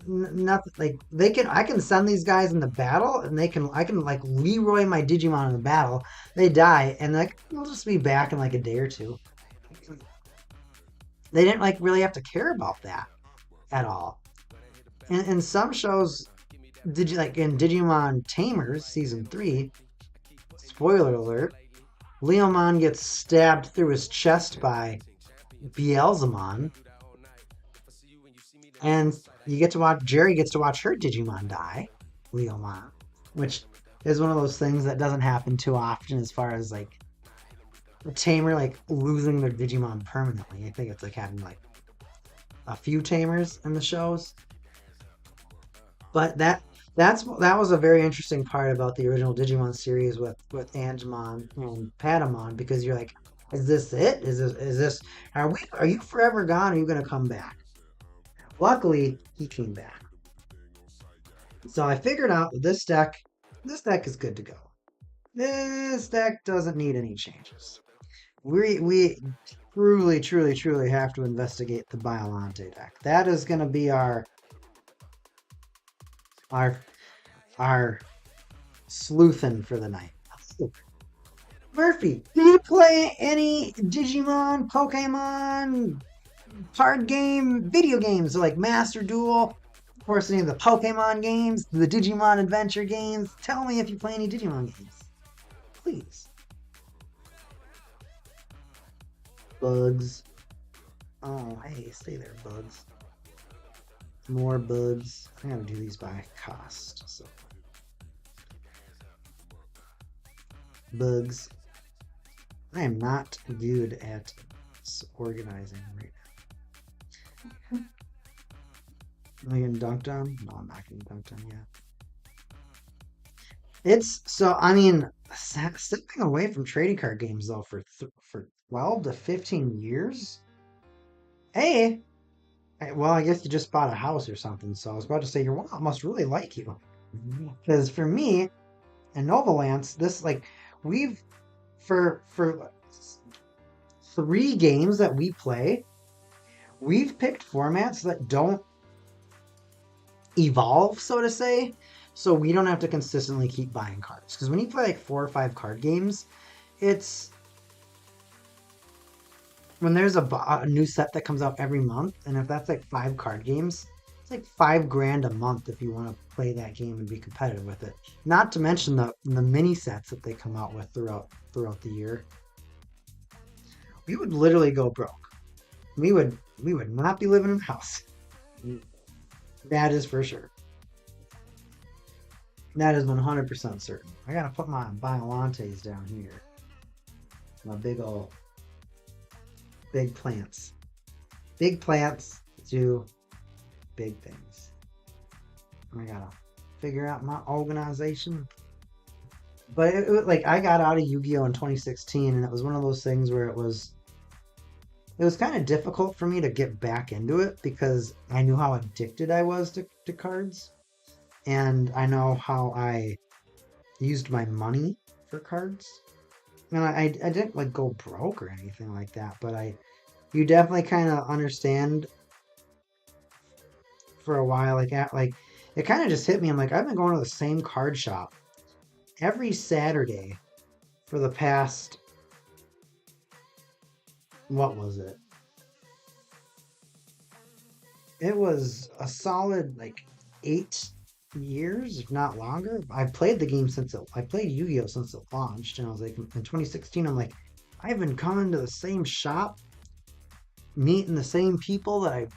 nothing, like I can send these guys in the battle and I can like Leroy my Digimon in the battle, they die and like they'll just be back in like a day or two. They didn't like really have to care about that at all. And in some shows, like in Digimon Tamers season 3, spoiler alert, Leomon gets stabbed through his chest by Beelzemon, and Jerry gets to watch her Digimon die, Leomon, which is one of those things that doesn't happen too often as far as like a tamer like losing their Digimon permanently. I think it's like having like a few tamers in the shows. But that was a very interesting part about the original Digimon series with Angemon and Patamon because you're like, is this it? Is this are you forever gone? Or are you gonna come back? Luckily, he came back. So I figured out that this deck is good to go. This deck doesn't need any changes. We truly have to investigate the Biolante deck. That is going to be our sleuthin' for the night. Murphy, do you play any Digimon, Pokemon, card game, video games like Master Duel? Of course, any of the Pokemon games, the Digimon Adventure games. Tell me if you play any Digimon games. Please. Bugs. Oh, hey, stay there, bugs. More bugs. I gotta do these by cost. So, bugs. I am not good at organizing right now. Am I getting dunked on? No, I'm not getting dunked on yet. It's so. I mean, stepping away from trading card games though for 12 to 15 years. Hey, well, I guess you just bought a house or something. So I was about to say your mom must really like you, because for me and Novolance, this like we've for 3 games that we play, we've picked formats that don't evolve, so to say. so we don't have to consistently keep buying cards. Because when you play like 4 or 5 card games, it's when there's a new set that comes out every month, and if that's like 5 card games, it's like $5 a month if you want to play that game and be competitive with it. Not to mention the mini sets that they come out with throughout the year. We would literally go broke. We would not be living in a house. That is for sure. That is 100% certain. I gotta put my Biolantes down here. My big plants. Big plants do big things. I gotta figure out my organization. But like I got out of Yu-Gi-Oh in 2016, and it was one of those things where it was kind of difficult for me to get back into it because I knew how addicted I was to cards, and I know how I used my money for cards. And I didn't like go broke or anything like that, but you definitely kind of understand for a while. Like it kind of just hit me. I'm like, I've been going to the same card shop every Saturday for the past, what was it? It was a solid like 8 years, if not longer. I played the game I played Yu-Gi-Oh since it launched, and I was like, in 2016, I'm like, I've been coming to the same shop, meeting the same people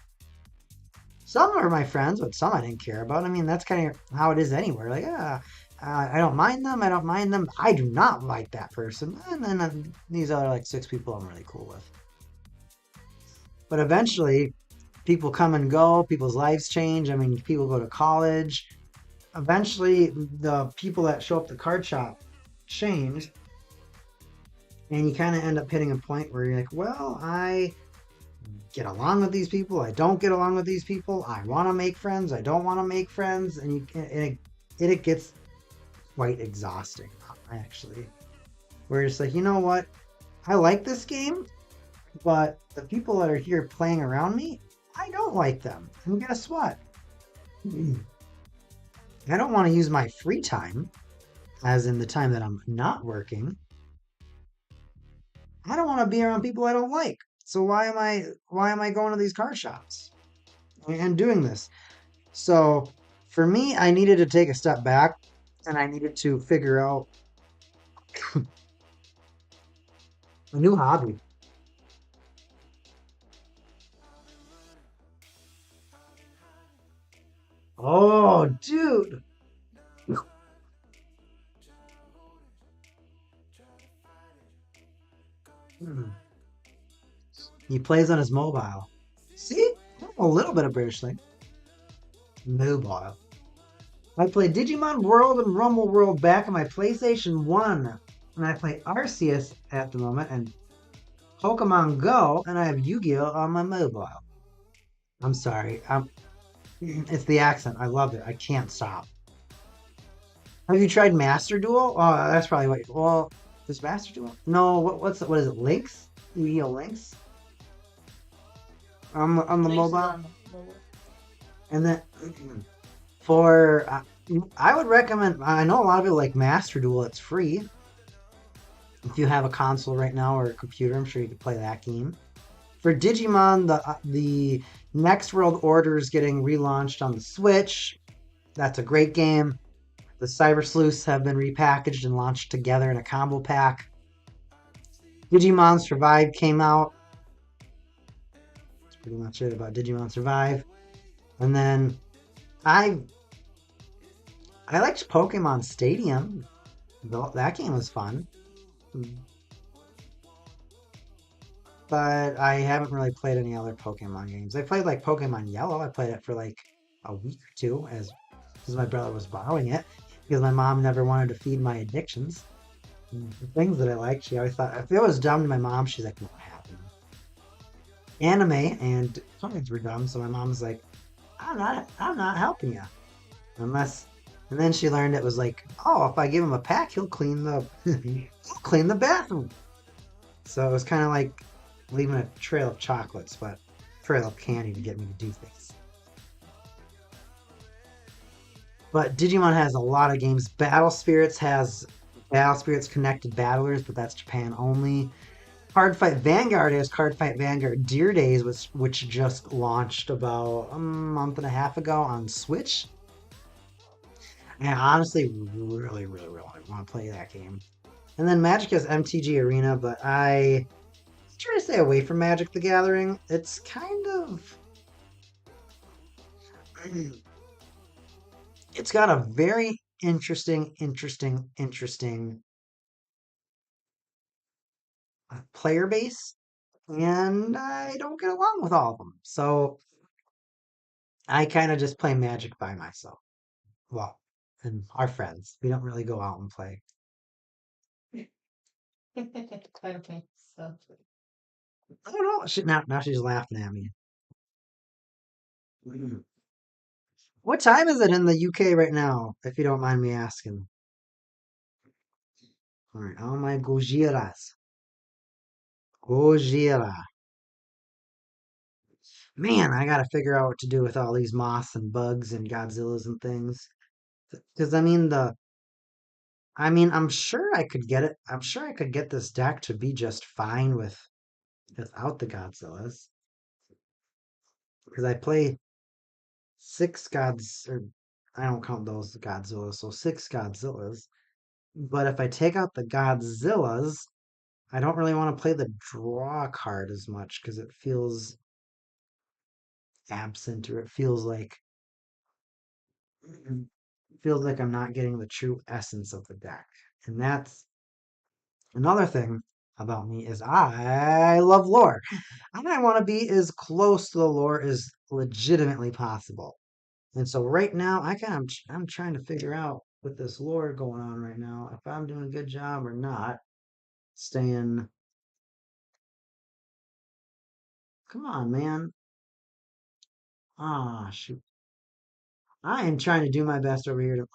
some are my friends, but some I didn't care about. I mean, that's kind of how it is anywhere. Like, I don't mind them. I don't mind them. I do not like that person. And then these other like 6 people I'm really cool with. But eventually, people come and go. People's lives change. I mean, people go to college. Eventually, the people that show up at the card shop change. And you kind of end up hitting a point where you're like, well, I get along with these people. I don't get along with these people. I want to make friends. I don't want to make friends. And it gets quite exhausting, actually. Where it's like, you know what? I like this game, but the people that are here playing around me, I don't like them. And guess what? I don't want to use my free time, as in the time that I'm not working. I don't want to be around people I don't like. So why am I going to these card shops and doing this? So for me, I needed to take a step back, and I needed to figure out a new hobby. Oh, dude. Hmm. He plays on his mobile. See? A little bit of British thing. Mobile. I play Digimon World and Rumble World back on my PlayStation 1. And I play Arceus at the moment and Pokemon Go, and I have Yu-Gi-Oh on my mobile. I'm sorry. It's the accent. I love it. I can't stop. Have you tried Master Duel? Oh, that's probably what. Well, is Master Duel? No. What is it? Links? Yu-Gi-Oh Links on the Links is mobile. on the mobile. And then for I would recommend. I know a lot of people like Master Duel. It's free. If you have a console right now or a computer, I'm sure you could play that game. For Digimon, the Next World Order is getting relaunched on the Switch. That's a great game. The Cyber Sleuths have been repackaged and launched together in a combo pack. Digimon Survive came out. That's pretty much it about Digimon Survive. And then I liked Pokemon Stadium. That game was fun. But I haven't really played any other Pokemon games. I played like Pokemon Yellow. I played it for like a week or two because my brother was borrowing it because my mom never wanted to feed my addictions. And the things that I liked, she always thought if it was dumb to my mom, she's like, "What happened?" Anime and comics were dumb, so my mom's like, I'm not helping you unless. And then she learned it was like, oh, if I give him a pack, he'll clean the he'll clean the bathroom. So it was kind of like leaving a trail of chocolates, but a trail of candy to get me to do things. But Digimon has a lot of games. Battle Spirits has Battle Spirits Connected Battlers, but that's Japan only. Card Fight Vanguard has Card Fight Vanguard Deer Days, which just launched about a month and a half ago on Switch. And I honestly really want to play that game. And then Magic has MTG Arena, but I try to stay away from Magic the Gathering. It's kind of it's got a very interesting player base, and I don't get along with all of them. So I kind of just play Magic by myself. Well, and our friends. We don't really go out and play. Okay, so Oh no! Now she's laughing at me. Mhm. What time is it in the UK right now? If you don't mind me asking. All right, oh my Gojiras. Gojira. Man, I gotta figure out what to do with all these moths and bugs and Godzillas and things. Because I'm sure I could get it. I'm sure I could get this deck to be just fine without the Godzillas. Because I play six gods, or I don't count those Godzillas, so six Godzillas. But if I take out the Godzillas, I don't really want to play the draw card as much because it feels absent, or it feels like I'm not getting the true essence of the deck. And that's another thing about me is I love lore. And I want to be as close to the lore as legitimately possible. And so right now, I'm trying to figure out with this lore going on right now if I'm doing a good job or not. Staying, come on, man. Ah, shoot. I am trying to do my best over here to.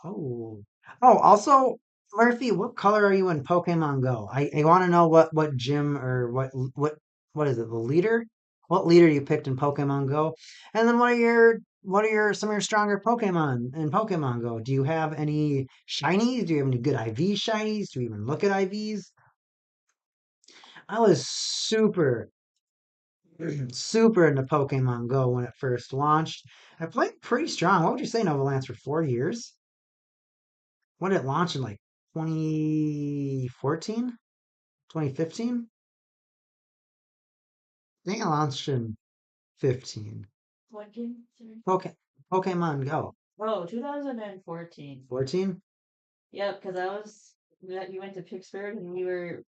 Also, Murphy, what color are you in Pokemon Go? I want to know what gym or what is it? The leader? What leader you picked in Pokemon Go? And then what are your some of your stronger Pokemon in Pokemon Go? Do you have any shinies? Do you have any good IV shinies? Do you even look at IVs? I was super into Pokemon Go when it first launched. I played pretty strong. What would you say, Novalance, for 4 years? When did it launch in like 2014? 2015? I think it launched in 15. what game? Sorry. Poke, Pokemon Go. Oh, 2014. 14? Yep, because I was you went to Pittsburgh and we were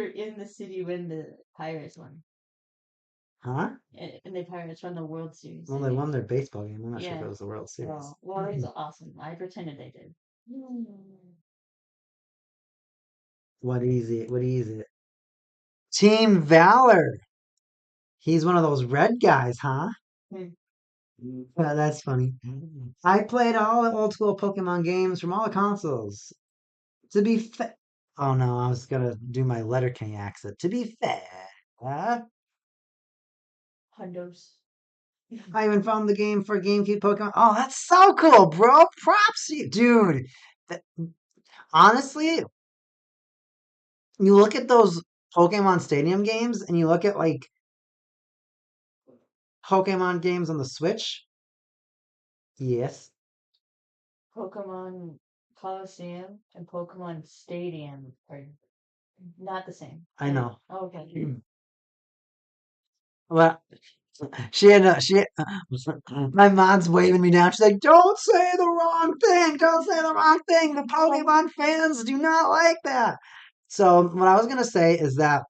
in the city when the Pirates won. Huh? And the Pirates won the World Series, Well, I they think. won their baseball game. I'm not sure if it Yeah. was the World Series. Oh, well, it was awesome. I pretended they did. What is it? What is it? Team Valor. He's one of those red guys, huh? Hmm. That's funny. I played all the old school Pokemon games from all the consoles. To be fair, oh no, I was gonna do my Letterkenny accent. To be fair, Hundos. I even found the game for GameCube Pokemon. Oh, that's so cool, bro! Props to you, dude. Th- Honestly, you look at those Pokemon Stadium games, and you look at like Pokemon games on the Switch. Yes, Pokemon Coliseum and Pokemon Stadium are not the same. I know. Oh, okay. Well, my mom's waving me down. She's like, "Don't say the wrong thing. Don't say the wrong thing. The Pokemon fans do not like that." So what I was gonna say is that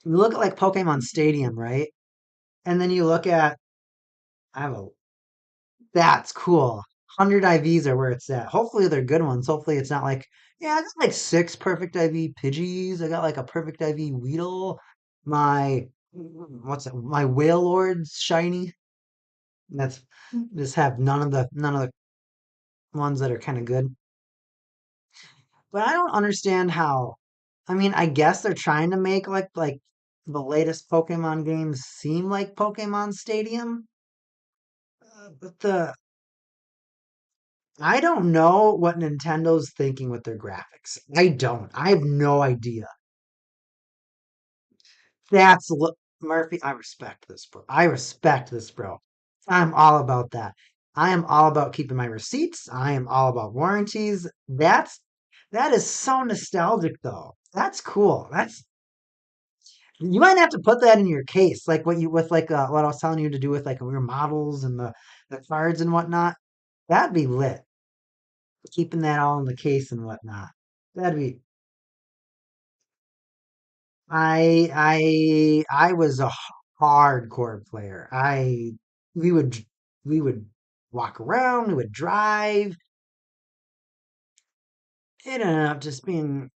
you look at like Pokemon Stadium, right? And then you look at I have a that's cool. 100 IVs are where it's at. Hopefully they're good ones. Hopefully it's not like yeah, I got like six perfect IV Pidgeys. I got like a perfect IV Weedle. My what's it? My Whale Lord's shiny. That's just have none of the ones that are kind of good. But I don't understand how. I mean, I guess they're trying to make like the latest Pokemon games seem like Pokemon Stadium. But I don't know what Nintendo's thinking with their graphics. I don't. I have no idea. Murphy. I respect this, bro. I respect this, bro. I'm all about that. I am all about keeping my receipts. I am all about warranties. That is so nostalgic, though. That's cool. That's You might have to put that in your case, like what you with like what I was telling you to do with like your models and the cards and whatnot. That'd be lit. Keeping that all in the case and whatnot. That'd be. I was a hardcore player. We would we would walk around. We would drive. It ended up just being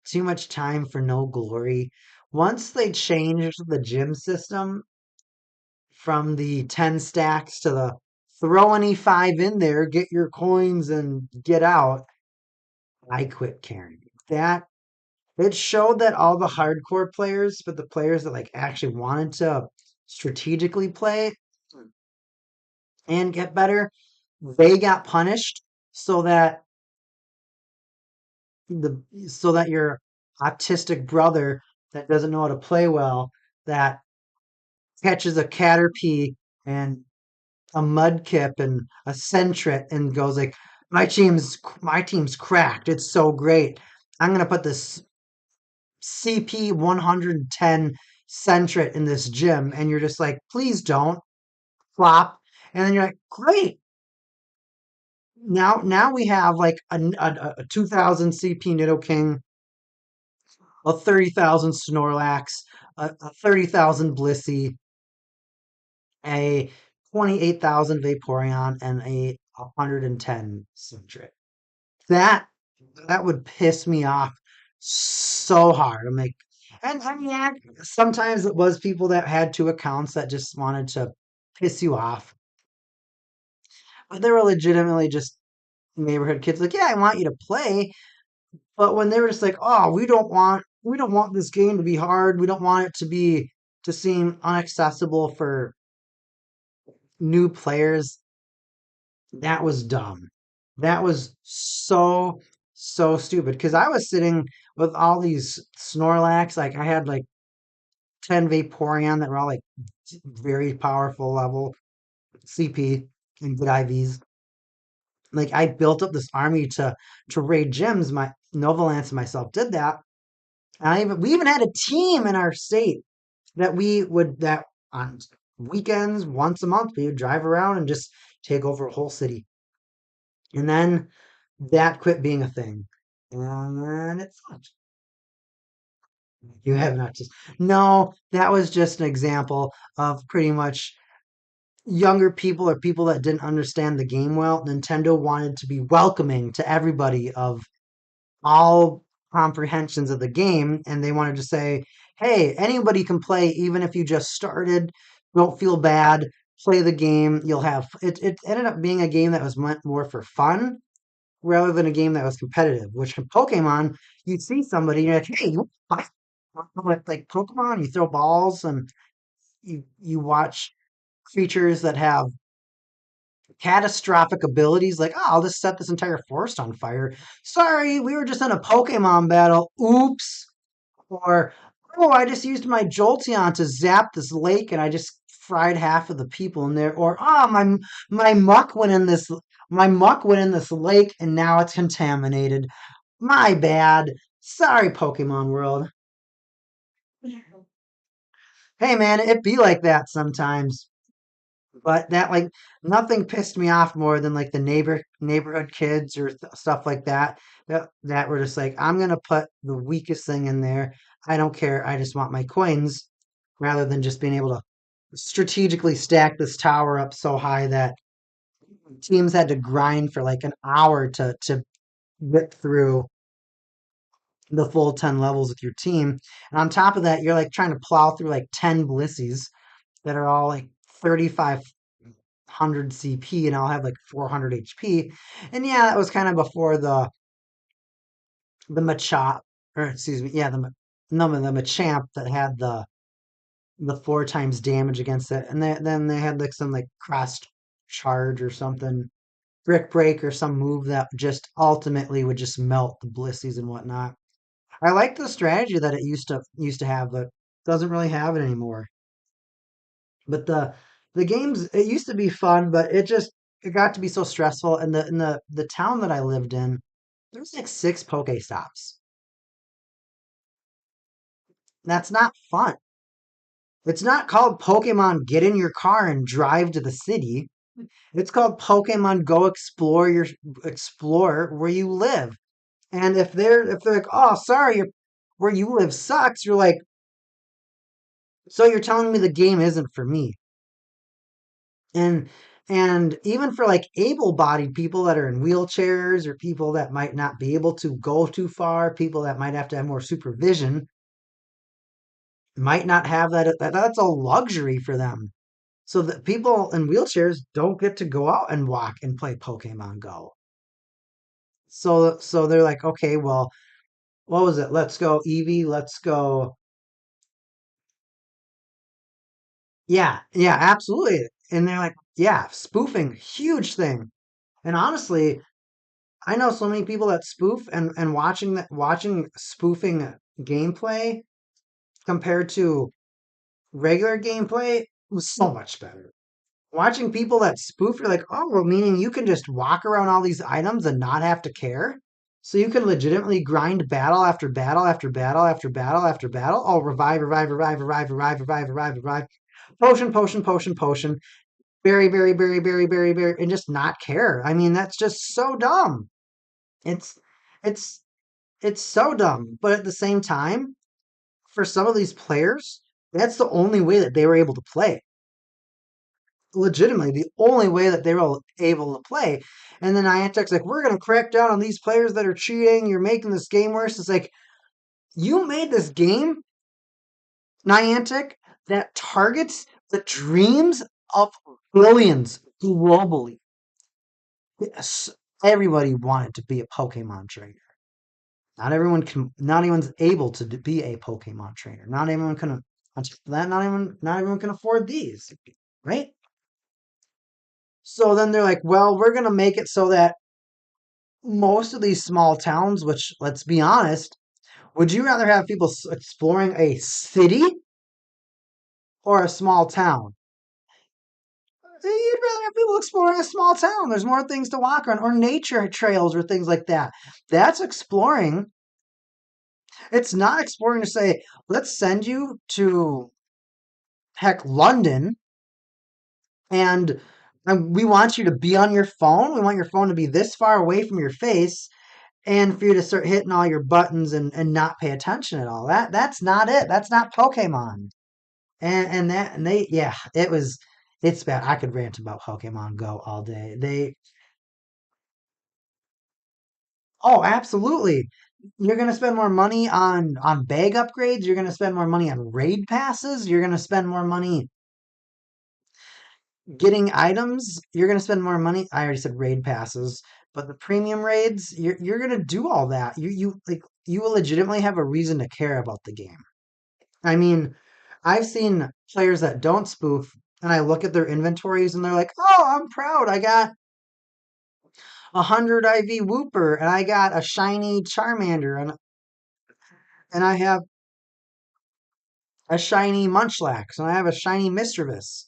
too much time for no glory. Once they changed the gym system from the 10 stacks to the throw any five in there, get your coins and get out, I quit caring. That It showed that all the hardcore players, but the players that like actually wanted to strategically play and get better, they got punished so that your autistic brother that doesn't know how to play well, that catches a caterpie and a mudkip and a centret and goes like, my team's cracked. It's so great. I'm gonna put this CP 110 centret in this gym, and you're just like, please don't flop. And then you're like, great. Now we have like a 2000 CP Nidoking, a 30,000 Snorlax, a 30,000 Blissey, a 28,000 Vaporeon, and a 110 Centret. That that would piss me off so hard. I'm like, and yeah, sometimes it was people that had two accounts that just wanted to piss you off, but they were legitimately just neighborhood kids. Like, yeah, I want you to play, but when they were just like, oh, we don't want this game to be hard. We don't want it to seem inaccessible for new players. That was dumb. That was so stupid because I was sitting with all these Snorlax. Like I had like 10 Vaporeon that were all like very powerful level CP and good IVs. Like I built up this army to raid gyms. My Novalance and myself did that. And we even had a team in our state that on weekends once a month we would drive around and just take over a whole city. And then that quit being a thing. And then it stopped. You have not just. No, that was just an example of pretty much younger people or people that didn't understand the game well. Nintendo wanted to be welcoming to everybody of all comprehensions of the game, and they wanted to say, hey, anybody can play, even if you just started. Don't feel bad. Play the game. You'll have it ended up being a game that was meant more for fun rather than a game that was competitive. Which in Pokemon, you'd see somebody, you're like, hey, you want to play like Pokemon? You throw balls and you watch creatures that have catastrophic abilities like, oh, I'll just set this entire forest on fire. Sorry, we were just in a Pokemon battle. Oops. Or, oh, I just used my Jolteon to zap this lake and I just fried half of the people in there. Or, oh, my muck went in this lake and now it's contaminated. My bad. Sorry, Pokemon World. Hey man, it be like that sometimes. But that like nothing pissed me off more than like the neighborhood kids or stuff like that were just like, I'm gonna put the weakest thing in there. I don't care. I just want my coins rather than just being able to strategically stack this tower up so high that teams had to grind for like an hour to get through the full 10 levels with your team. And on top of that, you're like trying to plow through like 10 Blissies that are all like 3,500 CP and I'll have like 400 HP. And yeah, that was kind of before the Machop, or excuse me, yeah, the Machamp that had the four times damage against it. And then they had like some like crossed. charge or something, brick break or some move that just ultimately would just melt the blissies and whatnot. I like the strategy that it used to have, but doesn't really have it anymore. But the games, it used to be fun, but it got to be so stressful. And the town that I lived in, there was like 6 Pokestops. That's not fun. It's not called Pokemon Get in your car and drive to the city. It's called Pokemon Go explore where you live. And if they're like, oh, sorry, where you live sucks, you're like, so you're telling me the game isn't for me. And even for like able-bodied people that are in wheelchairs or people that might not be able to go too far, people that might have to have more supervision, might not have that's a luxury for them. So that people in wheelchairs don't get to go out and walk and play Pokemon Go. So they're like, okay, well, what was it? Let's go Eevee, let's go. Yeah, yeah, absolutely. And they're like, yeah, spoofing, huge thing. And honestly, I know so many people that spoof, and watching spoofing gameplay compared to regular gameplay was so much better. Watching people that spoof, you're like, oh, well, meaning you can just walk around all these items and not have to care. So you can legitimately grind battle after battle after battle after battle after battle. Oh, revive, revive, revive, revive, revive, revive, revive, revive. Potion, potion, potion, potion. Berry, berry, berry, berry, berry, berry, and just not care. I mean, that's just so dumb. It's it's it's so dumb. But at the same time, for some of these players, that's the only way that they were able to play. Legitimately, the only way that they were able to play. And then Niantic's like, we're gonna crack down on these players that are cheating. You're making this game worse. It's like you made this game, Niantic, that targets the dreams of billions globally. Yes, everybody wanted to be a Pokemon trainer. Not everyone's able to be a Pokemon trainer. Not everyone can, on top of that, not everyone can afford these, right? So then they're like, well, we're going to make it so that most of these small towns, which let's be honest, would you rather have people exploring a city or a small town? You'd rather have people exploring a small town. There's more things to walk on, or nature trails, or things like that. That's exploring. It's not exploring to say, let's send you to, heck, London, and we want you to be on your phone. We want your phone to be this far away from your face, and for you to start hitting all your buttons and not pay attention at all. That's not it. That's not Pokemon. And they, yeah, it's bad. I could rant about Pokemon Go all day. Oh, absolutely. You're gonna spend more money on bag upgrades. You're gonna spend more money on raid passes. You're gonna spend more money getting items. You're gonna spend more money. I already said raid passes, but the premium raids, you're gonna do all that. You will legitimately have a reason to care about the game. I mean, I've seen players that don't spoof, and I look at their inventories and they're like, "Oh, I'm proud. I got 100 IV Wooper, and I got a shiny Charmander, and I have a shiny Munchlax, and I have a shiny Mischievous."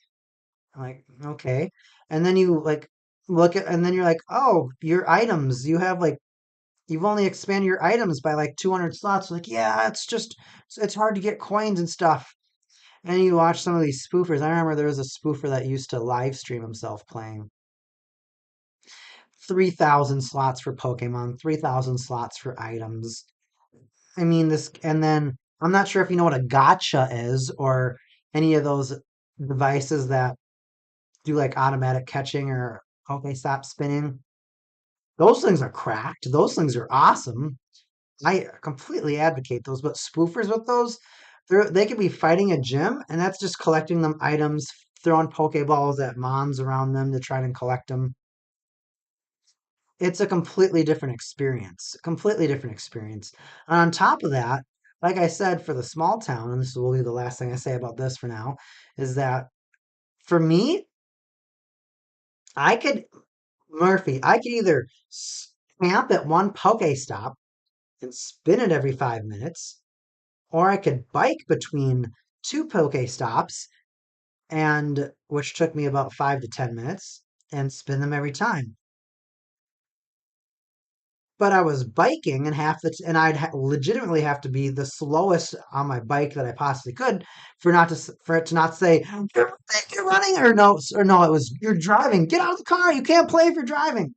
I'm like, okay. And then you like and then you're like, oh, your items, you've only expanded your items by like 200 slots. Like, yeah, it's hard to get coins and stuff. And you watch some of these spoofers. I remember there was a spoofer that used to live stream himself playing 3,000 slots for Pokemon, 3,000 slots for items. I mean, and then I'm not sure if you know what a gotcha is or any of those devices that do like automatic catching or stop spinning. Those things are cracked. Those things are awesome. I completely advocate those, but spoofers with those, they could be fighting a gym, and that's just collecting them items, throwing Pokeballs at mons around them to try and collect them. It's a completely different experience. Completely different experience. And on top of that, like I said, for the small town, and this will be the last thing I say about this for now, is that for me, I could, Murphy, I could either camp at one Pokestop and spin it every 5 minutes, or I could bike between two Pokestops and which took me about 5 to 10 minutes and spin them every time. But I was biking and and legitimately have to be the slowest on my bike that I possibly could for it to not say you're running or no, it was you're driving. Get out of the car. You can't play if you're driving.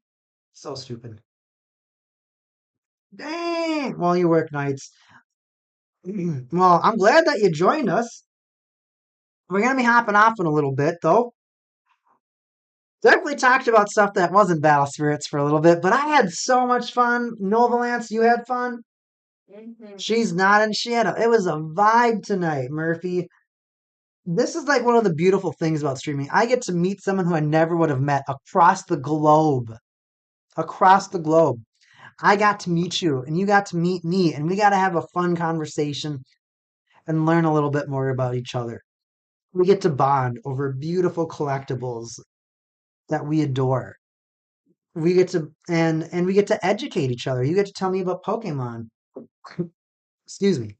So stupid. Dang. Well, you work nights. Well, I'm glad that you joined us. We're gonna be hopping off in a little bit though. Definitely talked about stuff that wasn't Battle Spirits for a little bit, but I had so much fun. Novalance, you had fun. Hmm. She's nodding. It was a vibe tonight, Murphy. This is like one of the beautiful things about streaming. I get to meet someone who I never would have met across the globe. Across the globe. I got to meet you and you got to meet me, and we got to have a fun conversation and learn a little bit more about each other. We get to bond over beautiful collectibles that we adore. We get to and we get to educate each other. You get to tell me about Pokemon. Excuse me.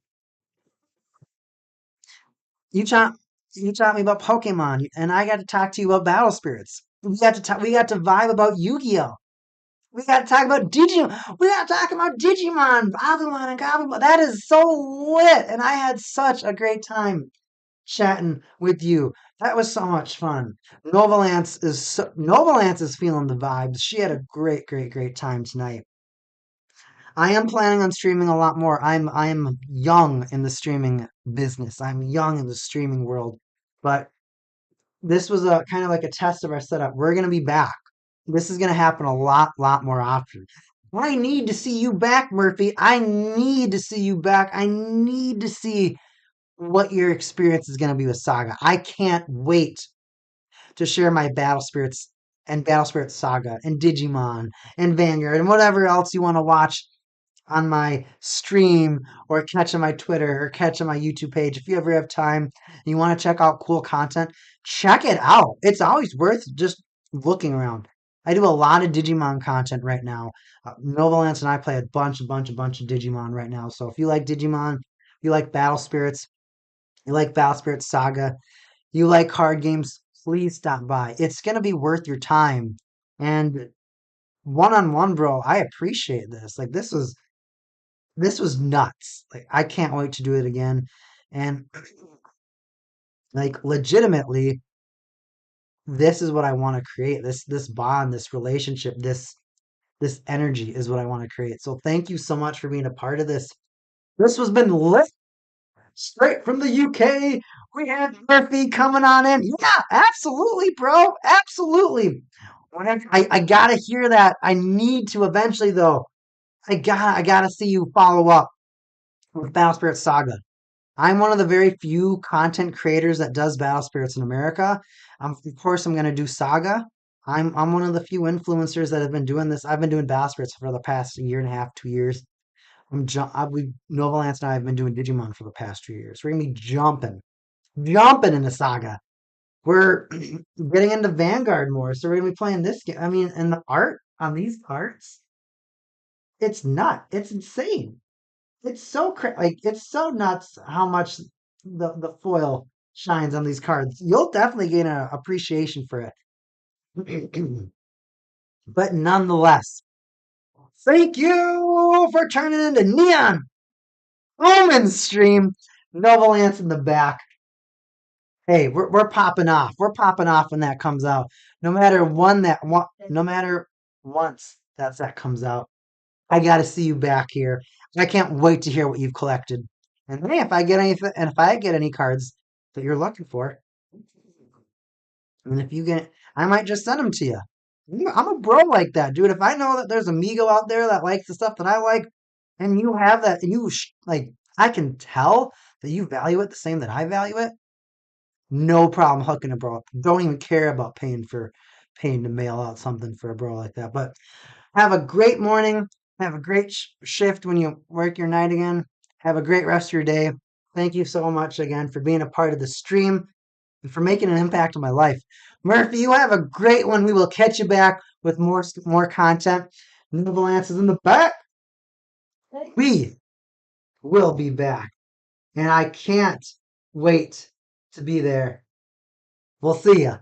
You taught you taught me about Pokemon, and I got to talk to you about Battle Spirits. We got to vibe about Yu-Gi-Oh. We got to talk about Digimon. We got to talk about Digimon, Agumon, and Gabumon. That is so lit, and I had such a great time chatting with you. That was so much fun. Novalance is feeling the vibes. She had a great, great, great time tonight. I am planning on streaming a lot more. I'm young in the streaming business. I'm young in the streaming world. But this was a kind of like a test of our setup. We're gonna be back. This is gonna happen a lot more often. I need to see you back, Murphy. I need to see you back. I need to see what your experience is gonna be with Saga. I can't wait to share my Battle Spirits and Battle Spirit Saga and Digimon and Vanguard and whatever else you want to watch on my stream or catch on my Twitter or catch on my YouTube page. If you ever have time and you want to check out cool content, check it out. It's always worth just looking around. I do a lot of Digimon content right now. Novalance and I play a bunch of Digimon right now. So if you like Digimon, you like Battle Spirits, you like Battle Spirits Saga, you like card games, please stop by. It's going to be worth your time. And one on one, bro, I appreciate this. Like this was nuts. Like I can't wait to do it again. And like legitimately, this is what I want to create. This bond, this relationship, this energy is what I want to create. So thank you so much for being a part of this. This has been lit straight from the UK. We had Murphy coming on in. Yeah, absolutely, bro. Absolutely. I gotta hear that. I need to eventually though. I gotta see you follow up with Battle Spirit Saga. I'm one of the very few content creators that does Battle Spirits in America. Of course, I'm going to do Saga. I'm one of the few influencers that have been doing this. I've been doing Battle Spirits for the past year and a half, 2 years. Novalance and I have been doing Digimon for the past 2 years. We're gonna be jumping into Saga. We're getting into Vanguard more, so we're gonna be playing this game. I mean, and the art on these cards, it's nut. It's insane. It's so like it's so nuts how much the foil shines on these cards. You'll definitely gain an appreciation for it. But nonetheless, thank you for turning into Neon Omen stream. Noble Ants in the back. Hey, we're popping off. We're popping off when that comes out. No matter once that comes out. I got to see you back here. I can't wait to hear what you've collected. And hey, if I get any cards that you're looking for, and if you get, I might just send them to you. I'm a bro like that, dude. If I know that there's a Migo out there that likes the stuff that I like, and you have that, and like, I can tell that you value it the same that I value it. No problem hooking a bro up. Don't even care about paying to mail out something for a bro like that. But have a great morning. Have a great shift when you work your night again. Have a great rest of your day. Thank you so much again for being a part of the stream. and for making an impact on my life. Murphy, you have a great one. We will catch you back with more content. Noble Lance is in the back. We will be back. And I can't wait to be there. We'll see ya.